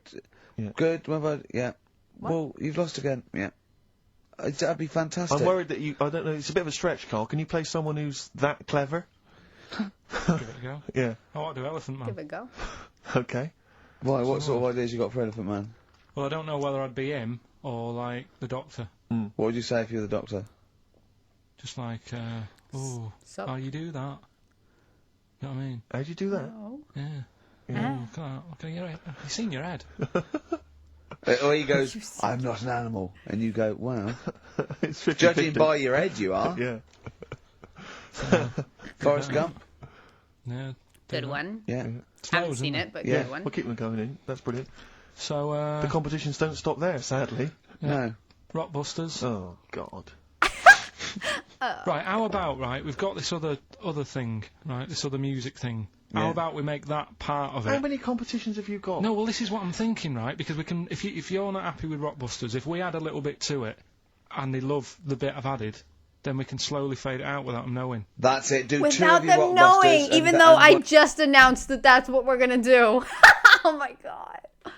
Good, remember, yeah. What? Well, you've lost again, yeah. That'd be fantastic. I'm worried that I don't know, it's a bit of a stretch, Carl. Can you play someone who's that clever? Give it a go. Yeah. I want to do Elephant Man. Give it a go. Okay. Why, what sort of ideas you got for Elephant Man? Well, I don't know whether I'd be him or, like, the Doctor. What would you say if you were the Doctor? Just like, oh, how you do that? You know what I mean? How'd you do that? No. Yeah. Can you seen your head? Or he goes, I'm not an animal. And you go, well, It's 50-50. judging by your head you are. Yeah. Forrest Gump? Yeah. Good one. Yeah. Haven't seen it, but Yeah. good one. We'll keep them going in. That's brilliant. So, The competitions don't stop there, sadly. No. Rockbusters. Oh, God. Right, how about, we've got this other thing, right, this other music thing. Yeah. How about we make that part of it? How many competitions have you got? No, well, this is what I'm thinking, right, because we can, if you're not happy with Rockbusters, if we add a little bit to it, and they love the bit I've added, then we can slowly fade it out without them knowing. That's it. Do 2 Without of your them Rockbusters knowing, and even th- though and I what- just announced that that's what we're gonna do. Oh my god.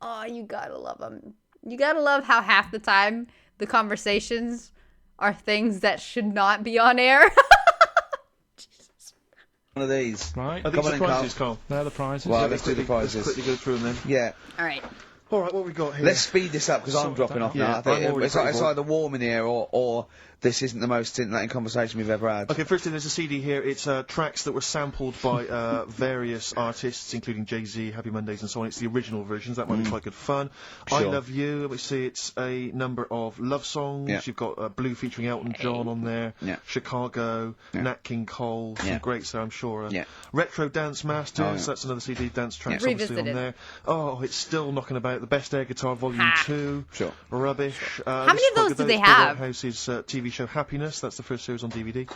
Oh, you gotta love them. You gotta love how half the time the conversations are things that should not be on air. One of these. Right? Are Come these on the in, prizes, Carl? They're the prizes. Well, Yeah. let's do the Let's prizes. quickly go through them then. Yeah. All right. All right, what have we got here? Let's speed this up because I'm Sort dropping that off out. now. Yeah, I think I'm already it's pretty bored. either warm in here or this isn't the most scintillating conversation we've ever had. Okay, firstly, there's a CD here. It's tracks that were sampled by various artists, including Jay-Z, Happy Mondays, and so on. It's the original versions. That might be quite good fun. I Sure. Love You. We see it's a number of love songs. Yeah. You've got Blue featuring Elton John on there. Yeah. Chicago. Yeah. Nat King Cole. Some Yeah. greats there, I'm sure. Yeah. Retro Dance Masters. Oh, yeah. That's another CD. Dance tracks Yeah. obviously on Revisited. there. Oh, it's still knocking about The Best Air Guitar Volume 2. Sure. Rubbish. How many of those do they have? House's TV show Happiness. That's the first series on DVD.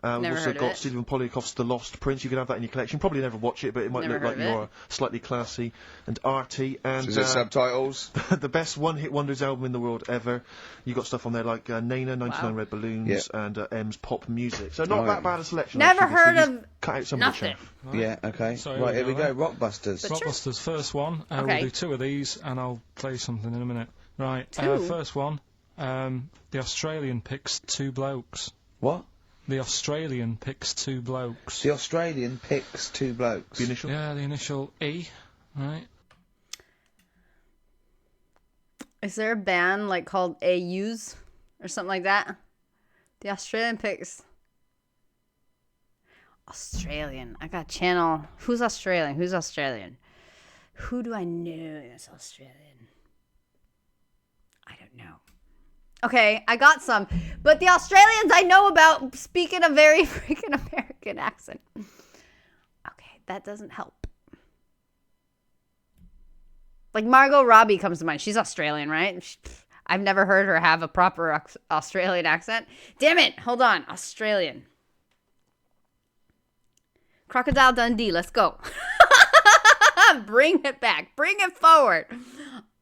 We've Never also heard of got it. Stephen Polyakhov's The Lost Prince. You can have that in your collection. Probably never watch it, but it might Never look like heard of it. you're slightly classy and arty. And Is it subtitles? the best one-hit wonders album in the world ever. You got stuff on there like Nana, 99 Red Balloons, and M's Pop Music. So not that bad a selection. Never actually, heard so you of cut out some nothing. of the chaff. Right. Yeah, okay. So right, here we go. then. Rockbusters. But sure. Rockbusters, first one. Okay. We'll do 2 of these, and I'll play something in a minute. Right, 2? first one. The Australian picks 2 blokes. What? The Australian picks 2 blokes. The Australian picks 2 blokes. The initial? Yeah, the initial E, right? Is there a band like called AUs or something like that? The Australian picks. Australian. I got channel. Who's Australian? Who's Australian? Who do I know that's Australian? I don't know. Okay, I got some. But the Australians I know about speak in a very freaking American accent. Okay, that doesn't help. Like Margot Robbie comes to mind. She's Australian, right? I've never heard her have a proper Australian accent. Damn it! Hold on. Australian. Crocodile Dundee. Let's go. Bring it back. Bring it forward.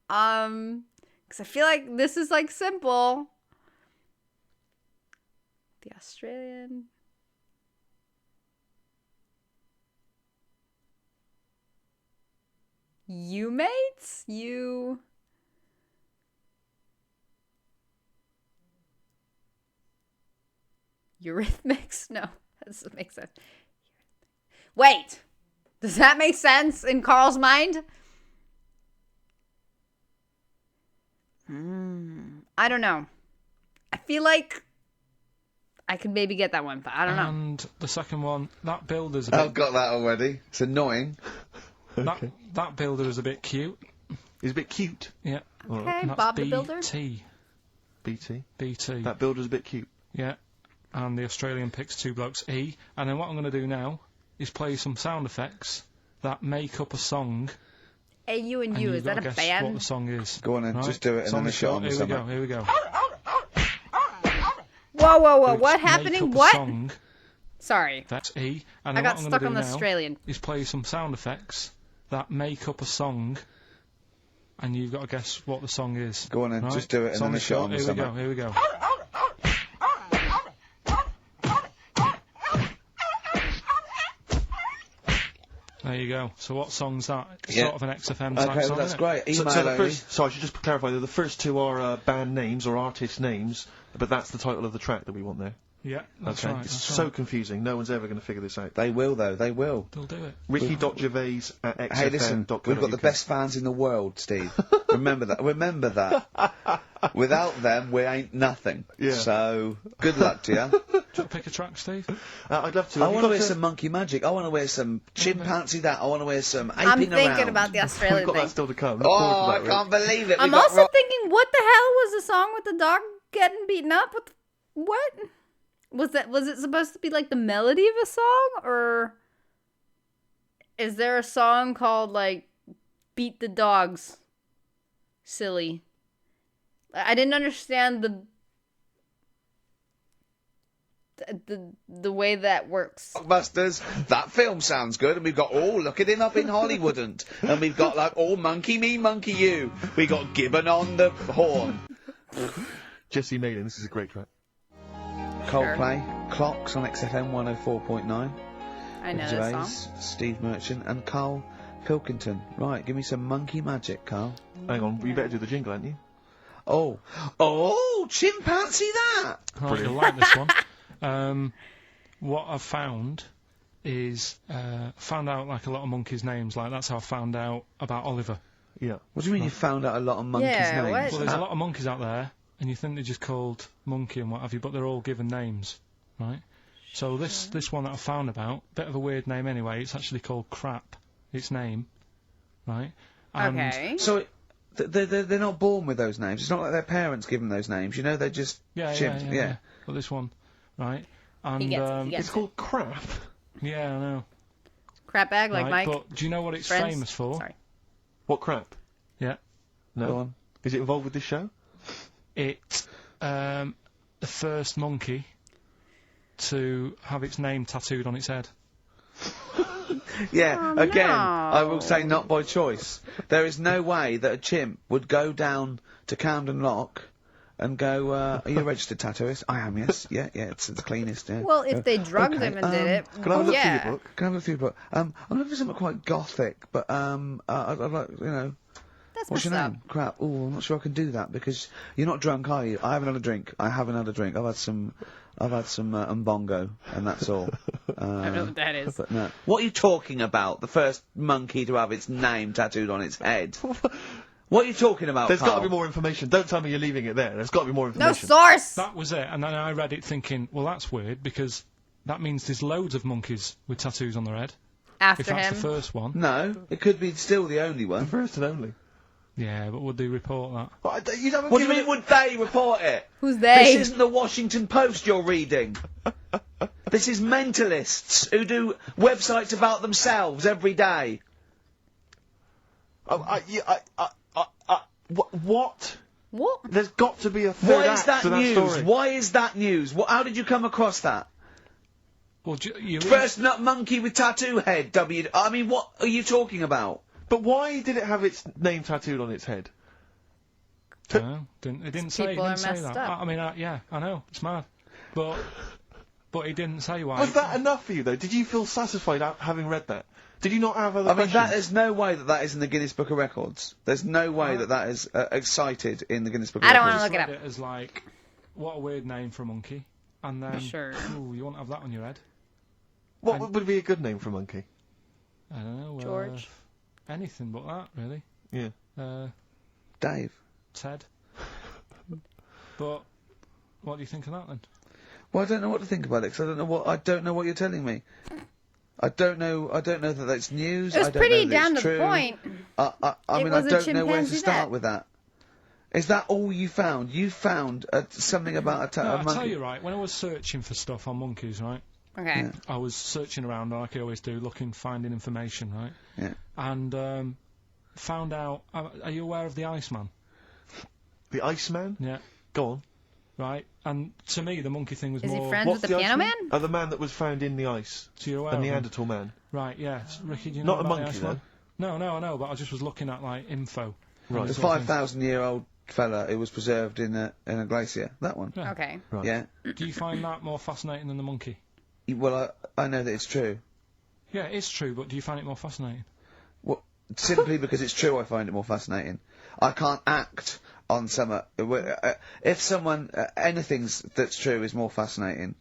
Because I feel like this is like simple. The Australian. You mates? You. Eurythmics? No, that doesn't make sense. Wait! Does that make sense in Carl's mind? I don't know. I feel like I could maybe get that one, but I don't know. And the second one, that builder's a bit... I've got that already. It's annoying. That builder is a bit cute. He's a bit cute. Yeah. Okay, And that's Bob the Builder. BT. BT. That builder's a bit cute. Yeah. And the Australian picks 2 blokes E. And then what I'm going to do now is play some sound effects that make up a song. AU and And U, you've is got that to a guess what band? the song is. Go on then, Right? just do it and Song then a is shot called- on Here we go, something. here we go. Whoa, whoa, whoa, Which what make happening? up a What? Song, Sorry. that's E. And I then got what I'm stuck going on to the do now Australian. is play some sound effects that make up a song. And you've got to guess what the song is. Go on then, Right? just do it and Song then a is shot called- on Here we go, something. here we go. There you go. So what song's that? It's Yeah. sort of an XFM type Okay, song, well, that's isn't it? great. So Email the only. first, so I should just clarify that the first 2 are band names or artist names, but that's the title of the track that we want there. Yeah, that's Okay, right. it's That's so right. confusing. No one's ever going to figure this out. They will, though. They will. They'll do it. Ricky.gervais at xfm.co.uk. Hey, listen, we've got the best fans in the world, Steve. Remember that. Remember that. Without them, we ain't nothing. Yeah. So, good luck to you. Do you want to pick a track, Steve? I'd love to. I Have you want to got wear some monkey magic. I want to wear some chimpanzee that. I want to wear some aping I'm thinking around. about the We've Australian got thing. that still to come. Look Oh, forward I to that, can't believe it. I'm We've got also thinking, what the hell was the song with the dog getting beaten up? What? Was it supposed to be like the melody of a song, or is there a song called like "Beat the Dogs"? Silly. I didn't understand the way that works. Rockbusters. That film sounds good, and we've got look at him up in Hollywood, and we've got like all monkey me, monkey you. We got Gibbon on the horn. Jesse Malin, this is a great track. Coldplay, Clocks on XFM 104.9. I know Gervais, this song. Steve Merchant, and Carl Pilkington. Right, give me some monkey magic, Carl. Hang on, you better do the jingle, haven't you? Oh, chimpanzee that! Oh, you'll like this one. What I've found is found out like a lot of monkeys' names. Like that's how I found out about Oliver. Yeah. What do you mean you found out a lot of monkeys' Yeah, names? what? Well, there's a lot of monkeys out there, and you think they're just called monkey and what have you, but they're all given names, right? So this one that I found about, bit of a weird name anyway. It's actually called Crap. Its name, right? And Okay. So they're not born with those names. It's not like their parents give them those names. You know, they're just chimps. Yeah. But this one, right? And He gets It's called Crap. yeah, I know. Crap bag like right, Mike. but do you know what it's Friends? famous for? Sorry. What crap? Yeah. No. Go on. Is it involved with this show? It, the first monkey to have its name tattooed on its head. Yeah, Oh, again, no. I will say not by choice. There is no way that a chimp would go down to Camden Lock and go, are you a registered tattooist? I am, yes. Yeah, it's the cleanest, yeah. Well, if they drugged okay, him and did it, Can I have a look through yeah. your book? Can I have a few book? I'm looking for something quite gothic, but, I'd like, you know... That's What's your messed name? up. Crap. Oh, I'm not sure I can do that because you're not drunk, are you? I haven't had a drink. I haven't had a drink. I've had some umbongo, and that's all. I don't know what that is. But no. What are you talking about? The first monkey to have its name tattooed on its head. What are you talking about, There's got Carl? to be more information. Don't tell me you're leaving it there. There's got to be more No information. source! That was it, and then I read it thinking, well, that's weird, because that means there's loads of monkeys with tattoos on their head. If After that's him. the first one. No, it could be still the only one. First and only. Yeah, but would they report that? What do you mean, would they report it? Who's they? This isn't the Washington Post you're reading. This is mentalists who do websites about themselves every day. What? What? There's got to be a third Why is act that to that news? story. Why is that news? How did you come across that? Well, you First nut monkey with tattoo head, I mean, what are you talking about? But why did it have its name tattooed on its head? No, it didn't say. It people are didn't say messed that. up. I mean, yeah, I know it's mad, but he didn't say why. Was that enough for you, though? Did you feel satisfied having read that? Did you not have other I mean, questions? there's no way that is in the Guinness Book of Records. There's no way that is cited in the Guinness Book of I don't Records. wanna look it Read up. it as like, what a weird name for a monkey, and then Sure. ooh, you won't have that on your head. What would be a good name for a monkey? I don't know. George. Anything but that, really. Yeah. Dave. Ted. But what do you think of that then? Well, I don't know what to think about it, because I don't know what you're telling me. I don't know that that's news. It was I don't pretty know that down it's to the true. point. I It mean, I was a don't know where to chimpanzee start vet. with that. Is that all you found? You found something about No, a I monkey. tell you right, when I was searching for stuff on monkeys, right, Okay. Yeah. I was searching around like I always do, finding information, right, Yeah. and found out. Are you aware of the Iceman? The Iceman? Yeah. Go on. Right, and to me the monkey thing was Is more. he friends What's with the piano Iceman? man? Oh, the man that was found in the ice. So you're aware A of him? Neanderthal man. Right, yeah. Ricky, do you know Not a about the monkey, Iceman? though. No, I know, but I just was looking at like info. Right. The Sort of thing. 5,000-year-old fella who was preserved in a glacier. That one. Yeah. Okay. Right. Yeah. Do you find that more fascinating than the monkey? Well, I know that it's true. Yeah, it's true, but do you find it more fascinating? Well, simply because it's true, I find it more fascinating. I can't act on some. If someone anything that's true is more fascinating.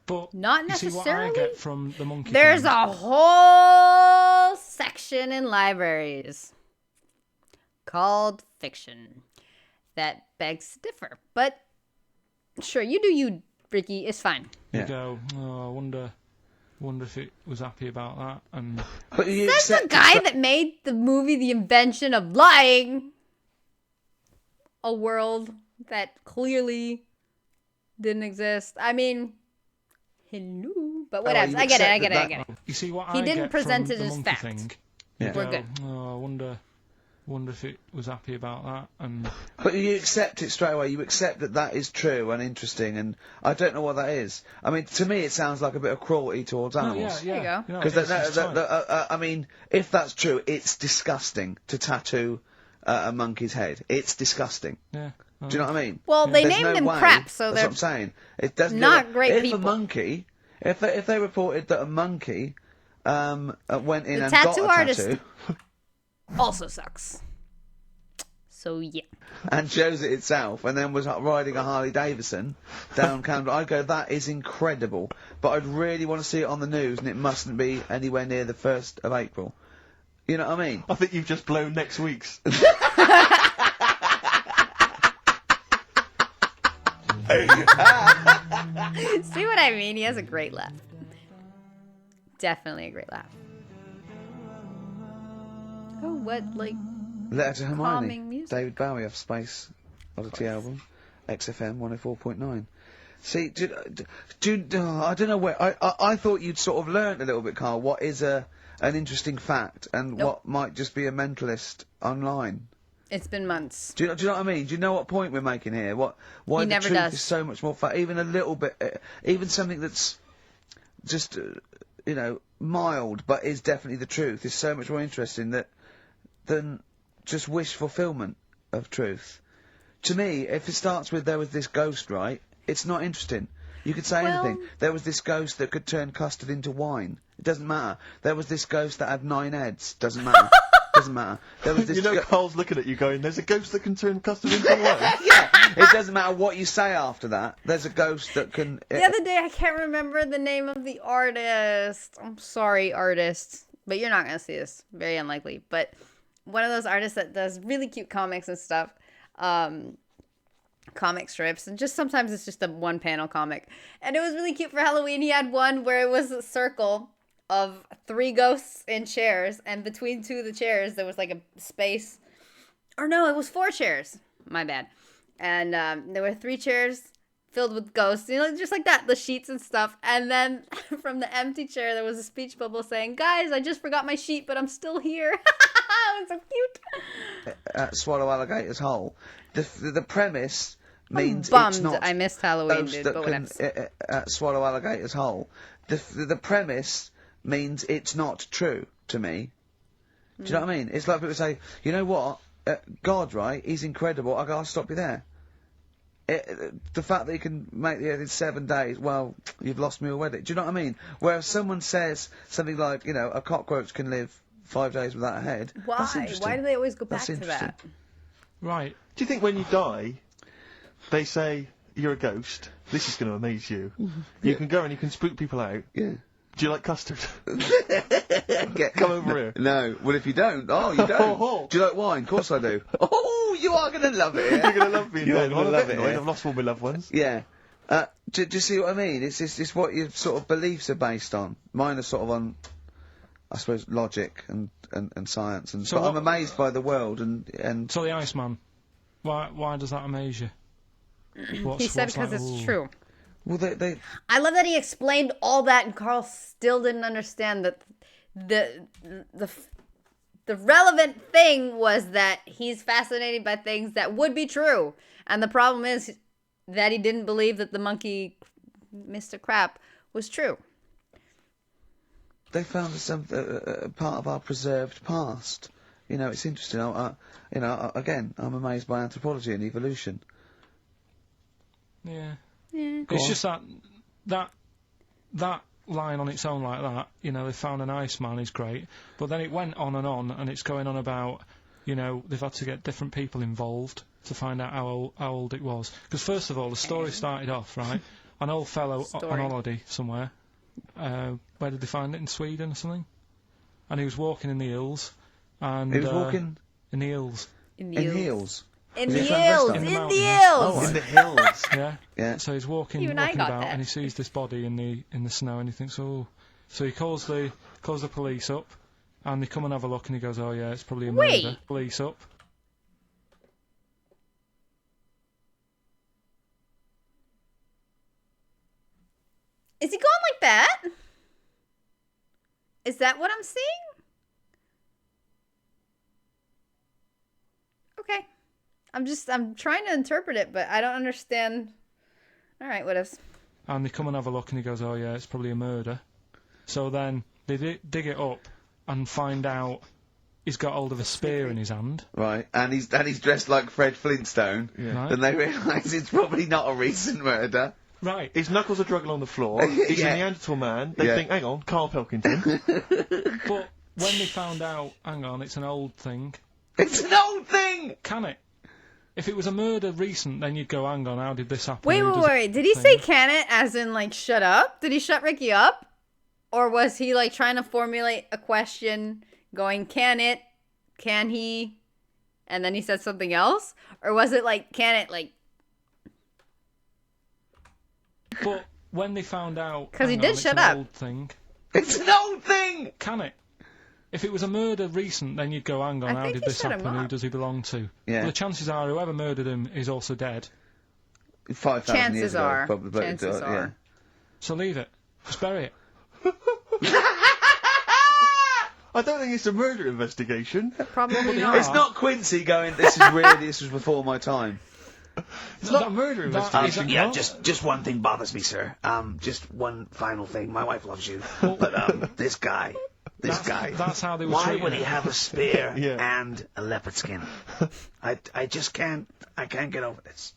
But Not you see what necessarily. I get from the monkey There's thing? a whole section in libraries called fiction that begs to differ. But sure, you do you, Ricky. It's fine. You Yeah. go, oh, I wonder if it was happy about that, and But you That's the accept guy that made the movie The Invention of Lying. A world that clearly didn't exist. I mean, hello. But whatever. you I get it. I accept get it. that I get it. you see what He I didn't get present from it the as monkey fact. thing. Yeah. You We're go, good. oh, I wonder if it was happy about that, and But you accept it straight away. You accept that is true and interesting, and I don't know what that is. I mean, to me, it sounds like a bit of cruelty towards no, animals. yeah, There you go. You know, Because it's fine. I mean, if that's true, it's disgusting to tattoo a monkey's head. It's disgusting. Yeah. Do you know what I mean? Well, they There's named no them way, crap, so that's they're what I'm saying. It doesn't not great if people. a monkey, if they reported that a monkey went in The and tattoo got a artist- tattoo also sucks. So yeah. and chose it itself, and then was riding a Harley Davidson down Camden, I'd go, that is incredible. But I'd really want to see it on the news, and it mustn't be anywhere near the 1st of April. You know what I mean? I think you've just blown next week's. See what I mean? He has a great laugh. Definitely a great laugh. Oh, what, like, Letter to Hermione. calming music. David Bowie off Space Oddity album, XFM 104.9. See, I don't know where. I thought you'd sort of learnt a little bit, Carl. What is a an interesting fact and Nope. what might just be a mentalist online. It's been months. Do you know what I mean? Do you know what point we're making here? Why He the never truth does. is so much more even a little bit, even something that's just, mild, but is definitely the truth, is so much more interesting than just wish fulfillment of truth. To me, if it starts with there was this ghost, right, it's not interesting. You could say anything. There was this ghost that could turn custard into wine. It doesn't matter. There was this ghost that had 9 heads. Doesn't matter. Doesn't matter. There was this Carl's looking at you going, there's a ghost that can turn custard into wine. Yeah, it doesn't matter what you say after that. There's a ghost that can... The other day, I can't remember the name of the artist. I'm sorry, artist. But you're not going to see this. Very unlikely. But one of those artists that does really cute comics and stuff. Comic strips. And just sometimes it's just a one-panel comic. And it was really cute for Halloween. He had one where it was a circle of 3 ghosts in chairs. And between 2 of the chairs, there was like a space. Or no, it was 4 chairs. My bad. And there were 3 chairs filled with ghosts, just like that, the sheets and stuff. And then from the empty chair, there was a speech bubble saying, "Guys, I just forgot my sheet, but I'm still here." It was so cute. Swallow Alligator's Hole. The premise means Bummed it's not... I missed Halloween, ghosts dude, that but can, whatever. swallow Alligator's Hole. The premise means it's not true to me. Do you know what I mean? It's like people say, you know what? God, right? He's incredible. I'll stop you there. The fact that he can make the earth in 7 days, well, you've lost me already. Do you know what I mean? Whereas someone says something like, a cockroach can live 5 days without a head. Why? That's interesting. Why do they always go back That's to interesting. that? Right. Do you think when you die, they say, you're a ghost? This is going to amaze you. You can go and you can spook people out. Yeah. Do you like custard? Come over here. No. Well, if you don't, you don't. Do you like wine? Of course I do. Oh, you are going to love it. You're going to love me. You are gonna love it, yeah. I've lost all my loved ones. Yeah. Do you see what I mean? It's what your sort of beliefs are based on. Mine are sort of on, I suppose, logic and science. And So but I'm what- amazed by the world and So the Iceman, why does that amaze you? He said because it's true. well, they I love that he explained all that, and Carl still didn't understand that the relevant thing was that he's fascinated by things that would be true, and the problem is that he didn't believe that the monkey, Mr. Crap, was true. they found some part of our preserved past. It's interesting. Again, I'm amazed by anthropology and evolution. Yeah. Yeah. It's just that line on its own like that, they found an Iceman is great, but then it went on, and it's going on about, they've had to get different people involved to find out how old it was. Because first of all, the story started off, right, an old fellow on holiday somewhere, where did they find it, in Sweden or something? And he was walking in the hills, and... He was walking in the hills. In in heels. In Was the he trying to rest hills. on In it? the mountains. hills. In the hills. Yeah. Yeah. So he's walking Even I got about, that. and he sees this body in the snow, and he thinks, oh. So he calls the police up, and they come and have a look, and he goes, oh yeah, it's probably a Wait. murder. Police up. Is he going like that? Is that what I'm seeing? Okay. I'm trying to interpret it, but I don't understand. Alright, what else? And they come and have a look, and he goes, oh yeah, it's probably a murder. So then they dig it up and find out he's got hold of a spear in his hand. Right, and he's dressed like Fred Flintstone. Yeah. Right. Then they realise it's probably not a recent murder. Right. His knuckles are dragging on the floor. He's Yeah. a Neanderthal man. They Yeah. think, hang on, Carl Pilkington. But when they found out, hang on, it's an old thing. It's an old thing! Can it? If it was a murder recent, then you'd go, hang on, how did this happen? Wait, Who wait, does it wait. Did he say thing? can it as in, like, shut up? Did he shut Ricky up? Or was he, like, trying to formulate a question going, can it? Can he? And then he said something else? Or was it, like, can it, like... But when they found out, 'Cause he hang did on, it's shut an up. old thing. It's an old thing! Can it? If it was a murder recent, then you'd go, hang on, I how think did he this shut him happen? Who up. does he belong to? Yeah. Well, the chances are whoever murdered him is also dead. 5,000 Chances years ago, are. probably. Chances are. So leave it. Just bury it. I don't think it's a murder investigation. Probably not. It's not Quincy going, this was before my time. It's not a murder investigation. Yeah, just one thing bothers me, sir. Just one final thing. My wife loves you, but this guy. That's how they were Why treating would he it. have a spear Yeah. and a leopard skin? I just can't get over this.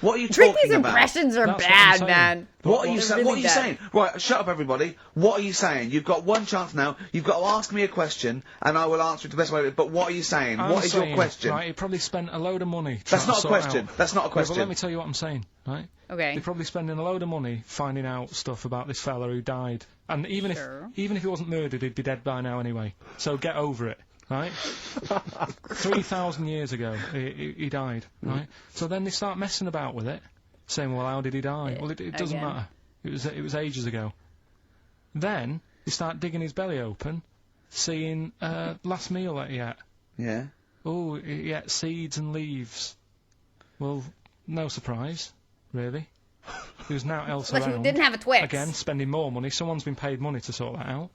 What are you Tricky's talking about? impressions are That's what I'm bad, saying. man. What are you saying? really What are you bad. saying? Right, shut up, everybody. What are you saying? You've got one chance now. You've got to ask me a question, and I will answer it the best way. But what are you saying? I'm What is your saying, question? Right, he probably spent a load of money. That's trying not to a sort question. out- That's not a Yeah, question. but let me tell you what I'm saying, right? Okay. They're probably spending a load of money finding out stuff about this fella who died. And even Sure. if he wasn't murdered, he'd be dead by now anyway. So get over it, right? 3,000 years ago, he died, right? So then they start messing about with it, saying, well, how did he die? Well, it doesn't Again. matter. It was ages ago. Then they start digging his belly open, seeing last meal that he ate. Yeah. Oh, he ate seeds and leaves. Well, no surprise, really. There's now else But he around. didn't have a Twix. Again, spending more money. Someone's been paid money to sort that out.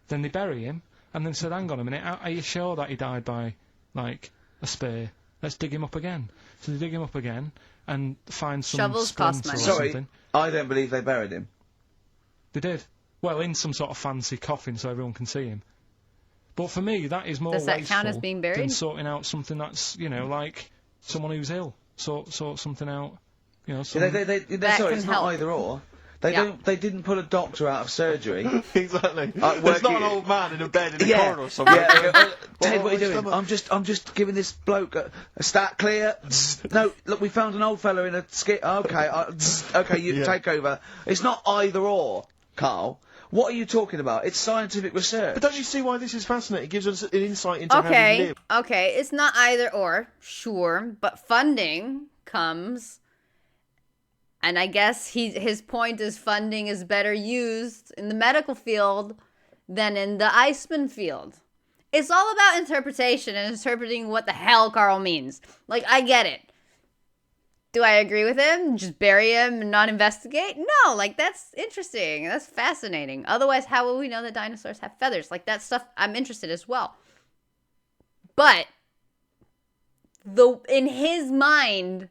Then they bury him, and then said, hang on a minute, are you sure that he died by, like, a spear? Let's dig him up again. So they dig him up again, and find some Shovels cost splints or money. Sorry, something. I don't believe they buried him. They did. Well, in some sort of fancy coffin so everyone can see him. But for me, that is more Does that wasteful count as being than buried? sorting out something that's, like someone who's ill. Sort something out, Sorry, That it's can not help. either or. They Yeah. don't. They didn't pull a doctor out of surgery. Exactly. There's working- not an old man in a bed in a Yeah. corridor somewhere. Yeah, they go, Ted, Oh, what are you my doing? stomach. I'm just giving this bloke a stat clear. No, look, we found an old fella in a skit. Okay, okay, you Yeah. take over. It's not either or, Carl. What are you talking about? It's scientific research. But don't you see why this is fascinating? It gives us an insight into how we Okay, live. okay, it's not either or, sure, but funding comes, and I guess his point is funding is better used in the medical field than in the Iceman field. It's all about interpretation and interpreting what the hell Carl means. Like, I get it. Do I agree with him? Just bury him and not investigate? No, like, that's interesting. That's fascinating. Otherwise, how will we know that dinosaurs have feathers? Like, that stuff, I'm interested as well. But, in his mind,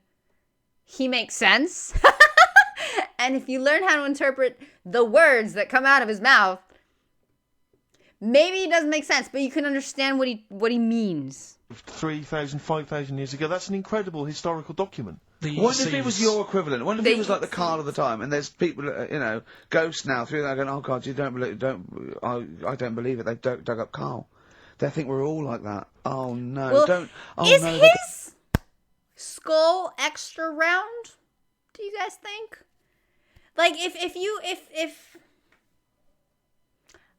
he makes sense. And if you learn how to interpret the words that come out of his mouth, maybe it doesn't make sense, but you can understand what he means. 3,000, 5,000 years ago. That's an incredible historical document. What if it was your equivalent? What if it was like the They- Carl of the time, and there's people, ghosts now through there going, oh God, you don't believe, I don't believe it. They've dug up Carl. They think we're all like that. Oh no, Well, don't. Oh is no, his skull extra round? Do you guys think? Like, if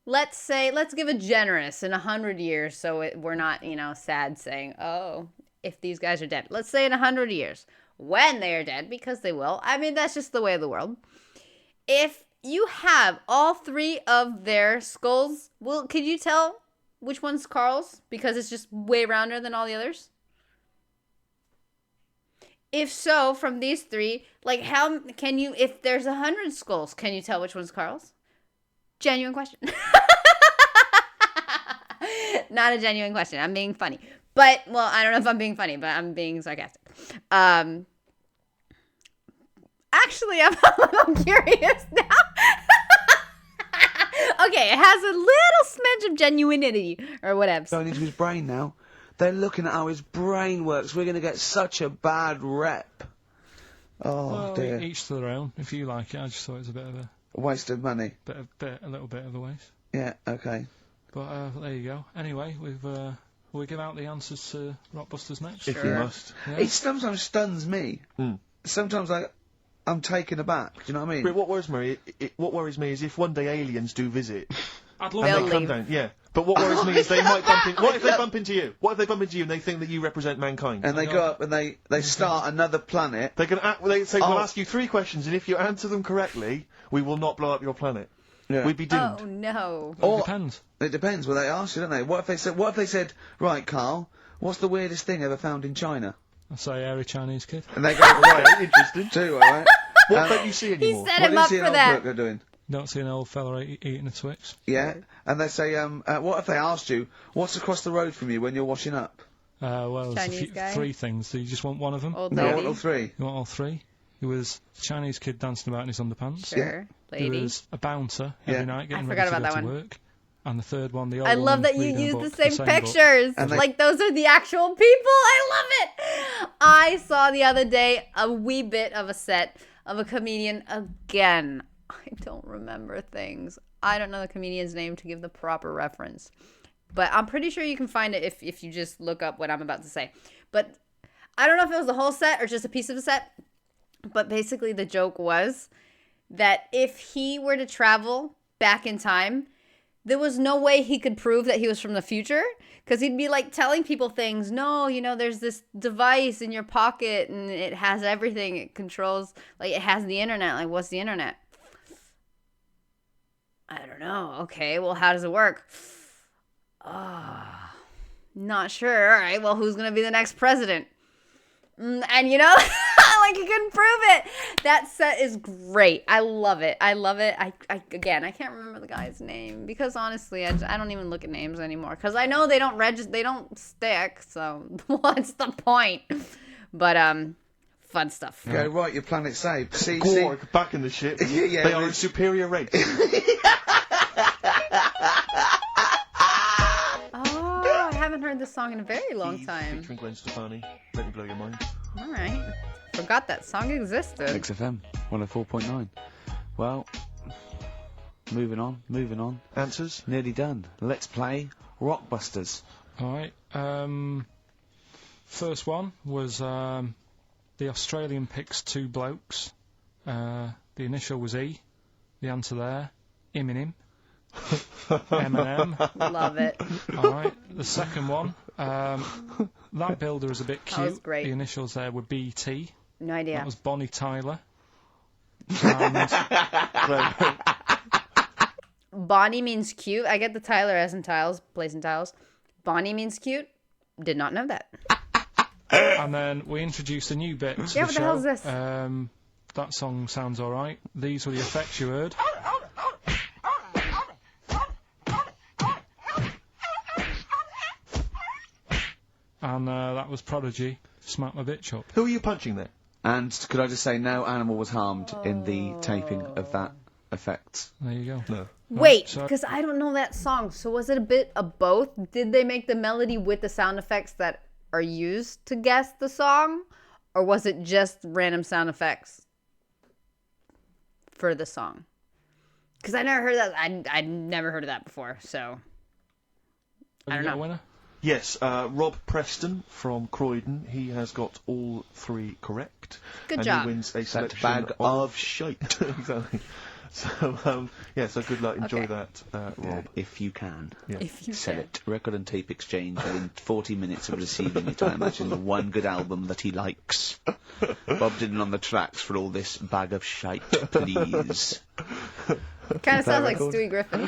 let's give a generous in 100 years, so we're not, sad saying, oh, if these guys are dead. Let's say in 100 years, when they are dead, because they will. I mean, that's just the way of the world. If you have all three of their skulls, could you tell which one's Carl's? Because it's just way rounder than all the others? If so, from these three, like, how can you, if there's 100 skulls, can you tell which one's Carl's? Genuine question. Not a genuine question. I'm being funny. But, well, I don't know if I'm being funny, but I'm being sarcastic. Actually, I'm a little curious now. Okay, it has a little smidge of genuinity, or whatever. going into his brain now. They're looking at how his brain works. We're going to get such a bad rep. Oh Well, dear, each to their own. If you like it, I just thought it was a bit of a waste of money. a little bit of a waste. Yeah, okay. But there you go. Anyway, we'll give out the answers to Rockbusters next. If you must. Yeah. It sometimes stuns me. Sometimes I'm taken aback. Do you know what I mean? But what worries me is if one day aliens do visit I'd and love They'll they come leave. down. Yeah. But what worries me is they might bump in. What if they bump into you? What if they bump into you and they think that you represent mankind? And they go up and they start another planet. They say, Oh. we'll ask you 3 questions, and if you answer them correctly, we will not blow up your planet. Yeah. We'd be doomed. Oh, no. It depends. It depends what they ask you, don't they? What if they said, right, Carl, what's the weirdest thing ever found in China? I say hairy Chinese kid. And they go, right, Interesting. too, alright. What don't you see He anymore? set What him do you up see for an old that. worker doing? Don't see an old fella eating a Twix. Yeah, and they say, what if they asked you, what's across the road from you when you're washing up? Well, there's Chinese guy? 3 things. Do you just want one of them? Old No, lady. all 3. You want all 3? There was a Chinese kid dancing about in his underpants. Sure. There Lady. was a bouncer every Yeah. night getting I ready forgot to about go that to one. work. And the third one, the old I one love that you reading a use book, the same book. pictures. And they- Like those are the actual people. I love it. I saw the other day a wee bit of a set of a comedian again. I don't remember things. I don't know the comedian's name to give the proper reference. But I'm pretty sure you can find it if you just look up what I'm about to say. But I don't know if it was the whole set or just a piece of a set. But basically the joke was that if he were to travel back in time, there was no way he could prove that he was from the future, because he'd be like telling people things. No, you know, there's this device in your pocket and it has everything. It controls, like, it has the internet. Like, what's the internet? I don't know. Okay, well, how does it work? Not sure. All right, well, who's going to be the next president? And, you know, like, you couldn't prove it. That set is great. I love it. I love it. I can't remember the guy's name, because honestly, I don't even look at names anymore, because I know they don't they don't stick, so what's the point? But, fun stuff. Go, right, your planet saved. See, Gorg, back in the ship. Yeah, they are a superior race. Oh, I haven't heard this song in a very long time. Featuring Gwen Stefani. Let me blow your mind. All right. Forgot that song existed. XFM 104.9. Well, moving on. Answers? Nearly done. Let's play Rockbusters. Alright, first one was the Australian picks 2 blokes. The initial was E. The answer there, Eminem. Eminem. Love it. Alright, the second one, that builder is a bit cute. That was great. The initials there were BT. No idea. That was Bonnie Tyler. And Bonnie means cute. I get the Tyler as in tiles, plays in tiles. Bonnie means cute. Did not know that. And then we introduced a new bit to Yeah, the what the show. hell is this? That song sounds alright. These were the effects you heard. And that was Prodigy, Smack My Bitch Up. Who are you punching there? And could I just say, no animal was harmed in the taping of that effect. There you go. No. Wait, so- because I don't know that song. So was it a bit of both? Did they make the melody with the sound effects that are used to guess the song? Or was it just random sound effects for the song? Because I never heard that. I'd never heard of that before, so I Have don't you got a know. winner? Yes, Rob Preston from Croydon. He has got all 3 correct. Good and job. he wins a selection bag of shite. Exactly. So, so good luck. Enjoy Okay. that, Rob. If you can. Yeah. If you Sell can. it. Record and tape exchange within 40 minutes of receiving it. I imagine one good album that he likes. Bob Dylan on the tracks for all this bag of shite, please. Kind of sounds like record? Stewie Griffin.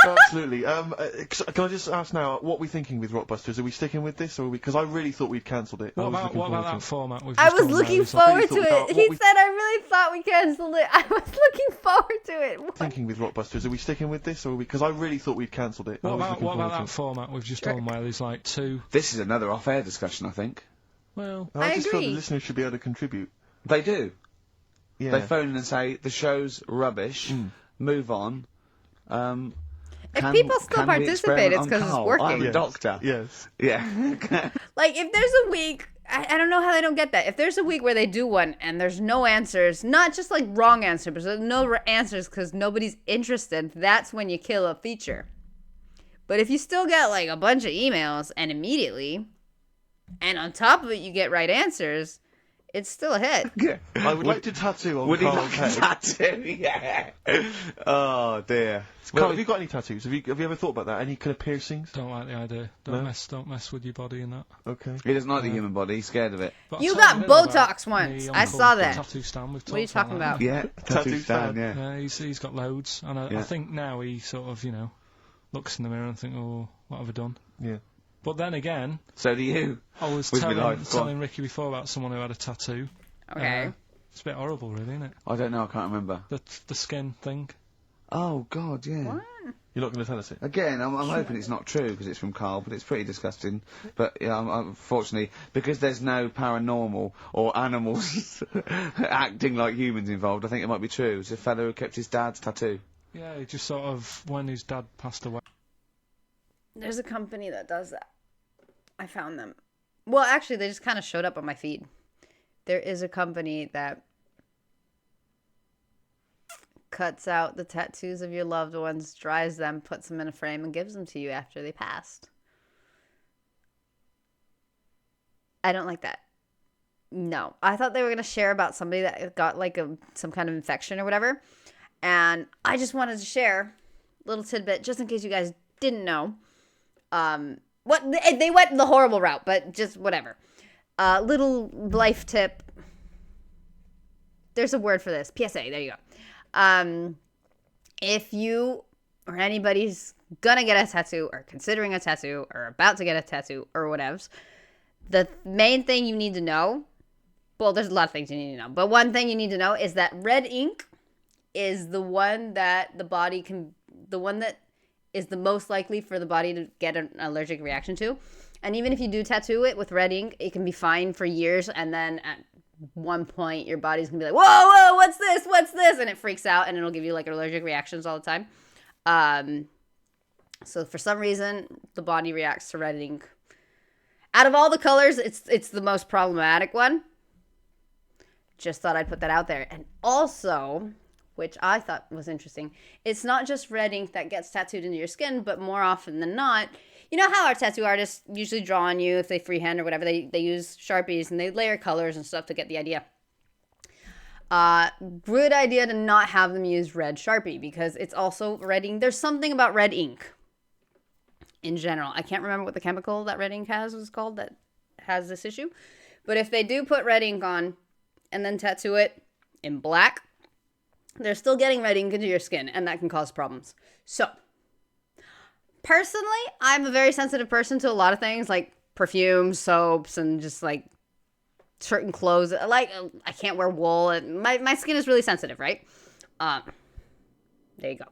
Absolutely. Can I just ask now, what are we thinking with Rockbusters? Are we sticking with this, or because I really thought we'd cancelled it. What I was about, looking what about forward that to format? We've I just was done there? looking It's like- forward to really it. thought- He what we- said, I really thought we canceled it. I was looking forward to it. What? Thinking with Rockbusters, are we sticking with this, or because I really thought we'd cancelled it. I What was about, looking what about forward that format we've just Sure. done where there's like 2... This is another off-air discussion, I think. Well, to it. I just feel the agree. listeners should be able to contribute. They do. Yeah. They phone in and say, the show's rubbish, move on. If people still can we participate, experiment it's on 'cause it's Carl? working. I'm a Yes. doctor. Yes. Yeah. Like, if there's a week, I don't know how they don't get that. If there's a week where they do one and there's no answers, not just like wrong answers, but there's no answers because nobody's interested, that's when you kill a feature. But if you still get like a bunch of emails and immediately, and on top of it you get right answers, it's still a hit. Yeah. I would like to tattoo on Would he Carl's like a head. tattoo? Yeah. Oh, dear. Carl, have you got any tattoos? Have you ever thought about that? Any kind of piercings? don't like the idea. No? Don't mess with your body and that. Okay. He doesn't like the human body, he's scared of it. But You I'll got tell a little Botox about once. me I uncle, saw the that. Tattoo stand. We've What are you talked talking that. about? Yeah, tattoo stand. stand, yeah. Yeah, he's got loads, and I Yeah. think now he sort of, looks in the mirror and think, oh, what have I done? Yeah. But then again, So do you. I was With me life, go on. telling Ricky before about someone who had a tattoo. Okay. It's a bit horrible, really, isn't it? I don't know, I can't remember. The skin thing. Oh, God, yeah. What? You're not going to tell us it? Again, I'm hoping it's not true because it's from Carl, but it's pretty disgusting. But yeah, unfortunately, because there's no paranormal or animals acting like humans involved, I think it might be true. It's a fellow who kept his dad's tattoo. Yeah, he just sort of, when his dad passed away. There's a company that does that. I found them. Well, actually, they just kind of showed up on my feed. There is a company that cuts out the tattoos of your loved ones, dries them, puts them in a frame, and gives them to you after they passed. I don't like that. No. I thought they were going to share about somebody that got like some kind of infection or whatever. And I just wanted to share a little tidbit just in case you guys didn't know. They went the horrible route, but just whatever. Little life tip. There's a word for this. PSA, there you go. If you or anybody's gonna get a tattoo or considering a tattoo or about to get a tattoo or whatevs, the main thing you need to know, well, there's a lot of things you need to know, but one thing you need to know is that red ink is the one that is the most likely for the body to get an allergic reaction to. And even if you do tattoo it with red ink, it can be fine for years, and then at one point your body's gonna be like, whoa, what's this, and it freaks out, and it'll give you like allergic reactions all the time. So for some reason the body reacts to red ink. Out of all the colors, it's the most problematic one. Just thought I'd put that out there. And also, which I thought was interesting, it's not just red ink that gets tattooed into your skin, but more often than not, you know how our tattoo artists usually draw on you if they freehand or whatever, they use Sharpies and they layer colors and stuff to get the idea. Good idea to not have them use red Sharpie because it's also red ink. There's something about red ink in general. I can't remember what the chemical that red ink is called that has this issue. But if they do put red ink on and then tattoo it in black, they're still getting red ink into your skin, and that can cause problems. So, personally, I'm a very sensitive person to a lot of things, like perfumes, soaps, and just, like, certain clothes. Like, I can't wear wool. My skin is really sensitive, right? There you go.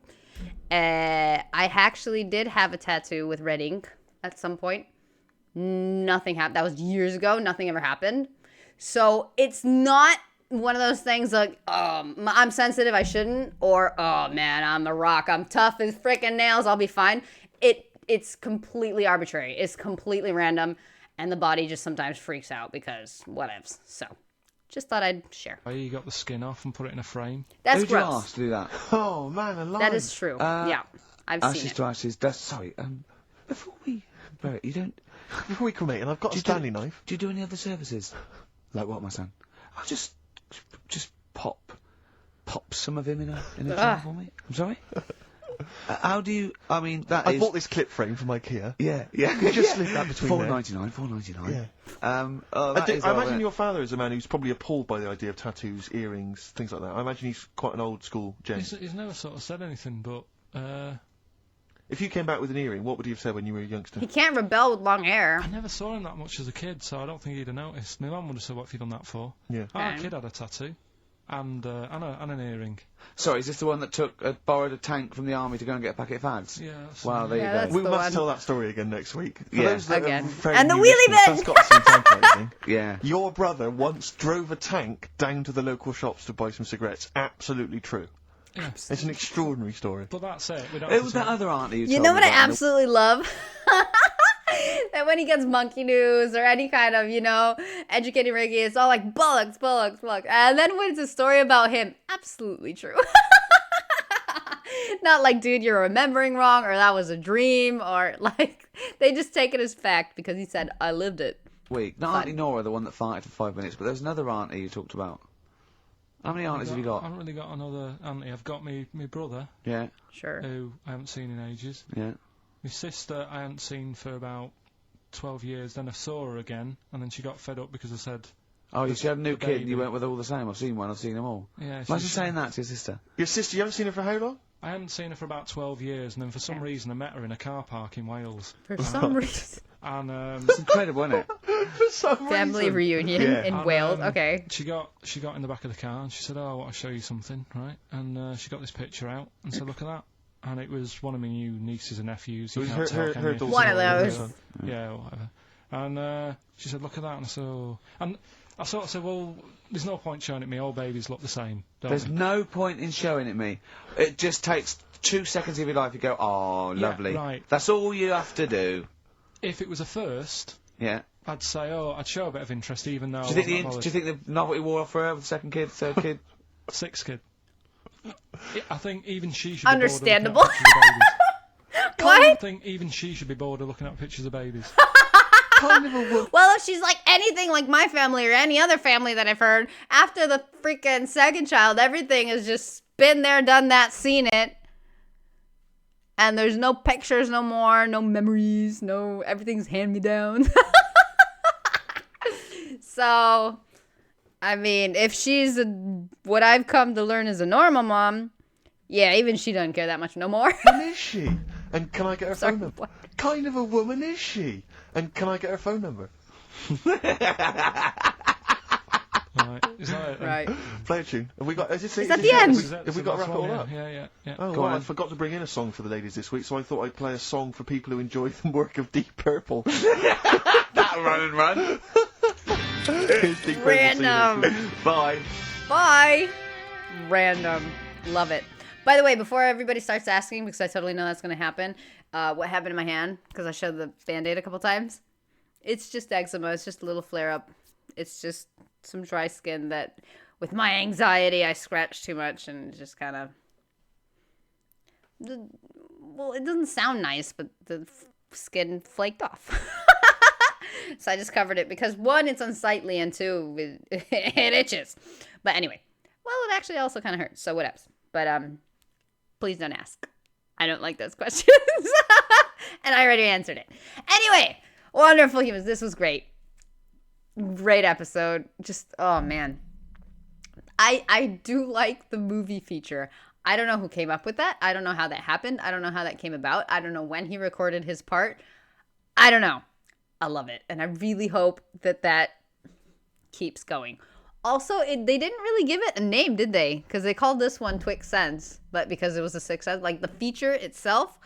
I actually did have a tattoo with red ink at some point. Nothing happened. That was years ago. Nothing ever happened. So, it's not one of those things like, I'm sensitive, I shouldn't, or, oh man, I'm a rock, I'm tough as freaking nails, I'll be fine. It's completely arbitrary. It's completely random, and the body just sometimes freaks out because whatevs. So, just thought I'd share. You got the skin off and put it in a frame. That's Who'd gross. you ask to do that? Oh, man, alive. That is true. Yeah, I've seen Ashes it. to ashes. Sorry, before we... Barrett, you don't... Before we cremate, and I've got a Stanley knife. Do you do any other services? Like what, my son? I'll just pop some of him in a jar for me. I'm sorry? How do you... I mean, that I bought this clip frame from IKEA. Yeah. You just slip that between there. $4.99. Yeah. I imagine your father is a man who's probably appalled by the idea of tattoos, earrings, things like that. I imagine he's quite an old school gent. He's never sort of said anything, but... If you came back with an earring, what would he have said when you were a youngster? He can't rebel with long hair. I never saw him that much as a kid, so I don't think he'd have noticed. My mum would have said, what have you done that for? Yeah. Our kid had a tattoo. And an earring. Sorry, is this the one that borrowed a tank from the army to go and get a packet of fags? Yeah. Wow, there you go. that's We the must one. tell that story again next week. For Yeah. those that Again. are very And the new wheelie listeners, bin! That's got some time coding. Yeah. Your brother once drove a tank down to the local shops to buy some cigarettes. Absolutely true. Yeah. It's an extraordinary story. But that's it. We don't It have was to that say- other auntie who You told know me what I about absolutely love? That when he gets monkey news or any kind of, educating Ricky, it's all like bollocks. And then when it's a story about him, absolutely true. Not like, dude, you're remembering wrong, or that was a dream, or like, they just take it as fact because he said, I lived it. week. Not Auntie Nora, the one that farted for 5 minutes, but there's another auntie you talked about. How many aunties have you I got? haven't really got another auntie. I've got me brother, Yeah, Sure. who I haven't seen in ages. yeah. My sister I hadn't seen for about 12 years. Then I saw her again, and then she got fed up because I said, Oh, you had a new the kid and you baby. went with all the same. I've seen one, I've seen them all. yeah. Imagine saying that to your sister. Your sister, you haven't seen her for how long? I hadn't seen her for about 12 years, and then for some reason I met her in a car park in Wales. For some reason. And It's incredible, isn't it? For some Family reason. reunion Yeah. in And, Wales. Okay. she got in the back of the car and she said, "Oh, I want to show you something, right?" And she got this picture out and said, "Look at that." And it was one of my new nieces and nephews. You It was can't tell, her can you? daughter. One of those. Yeah, or whatever. And she said, "Look at that." And I said, "Oh." And I sort of said, "Well, there's no point showing it me. All babies look the same, don't There's they?" no point in showing it me. It just takes 2 seconds of your life. You go, oh, Yeah, lovely. right. That's all you have to do. If it was a first, Yeah. I'd say, oh, I'd show a bit of interest, even though Do you think the novelty wore off for her with the second kid, third kid? sixth kid. I think even she should be Understandable. bored of looking at pictures of babies. I What? think even she should be bored of looking at pictures of babies. Kind of a woman. Well, if she's like anything like my family or any other family that I've heard, after the freaking second child, everything has just been there, done that, seen it. And there's no pictures no more, no memories, no, everything's hand-me-down. So, I mean, if she's what I've come to learn is a normal mom, yeah, even she doesn't care that much no more. woman is she? And can I get her Sorry, phone number? what? Kind of a woman is she? And can I get her phone number? Right. Is that it? then? Right. Play a tune. Have we got? Is that the end? Have we got to wrap it all up? Yeah. Oh, Go well, I on. forgot to bring in a song for the ladies this week, so I thought I'd play a song for people who enjoy the work of Deep Purple. That run and run. Here's Deep Purple. Random. See you next week. Bye. Bye. Random. Love it. By the way, before everybody starts asking, because I totally know that's going to happen, what happened in my hand, because I showed the Band-Aid a couple times, it's just eczema. It's just a little flare-up. It's just some dry skin that, with my anxiety, I scratched too much and just kind of... Well, it doesn't sound nice, but the skin flaked off. So I just covered it because, one, it's unsightly, and two, it itches. But anyway, well, it actually also kind of hurts, so what else? But please don't ask. I don't like those questions. And I already answered it. Anyway, wonderful humans. This was great. Great episode. Just, oh, man. I do like the movie feature. I don't know who came up with that. I don't know how that happened. I don't know how that came about. I don't know when he recorded his part. I don't know. I love it. And I really hope that that keeps going. Also, they didn't really give it a name, did they? Because they called this one Twix Sense, but because it was a 6 Sense, like the feature itself,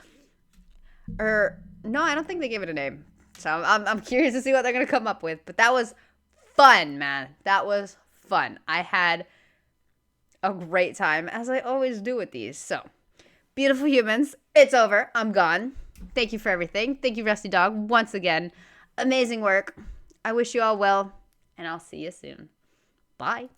or no, I don't think they gave it a name. So I'm curious to see what they're gonna come up with. But that was fun, man. That was fun. I had a great time, as I always do with these. So, beautiful humans, it's over. I'm gone. Thank you for everything. Thank you, Rusty Dog, once again. Amazing work. I wish you all well, and I'll see you soon. Bye.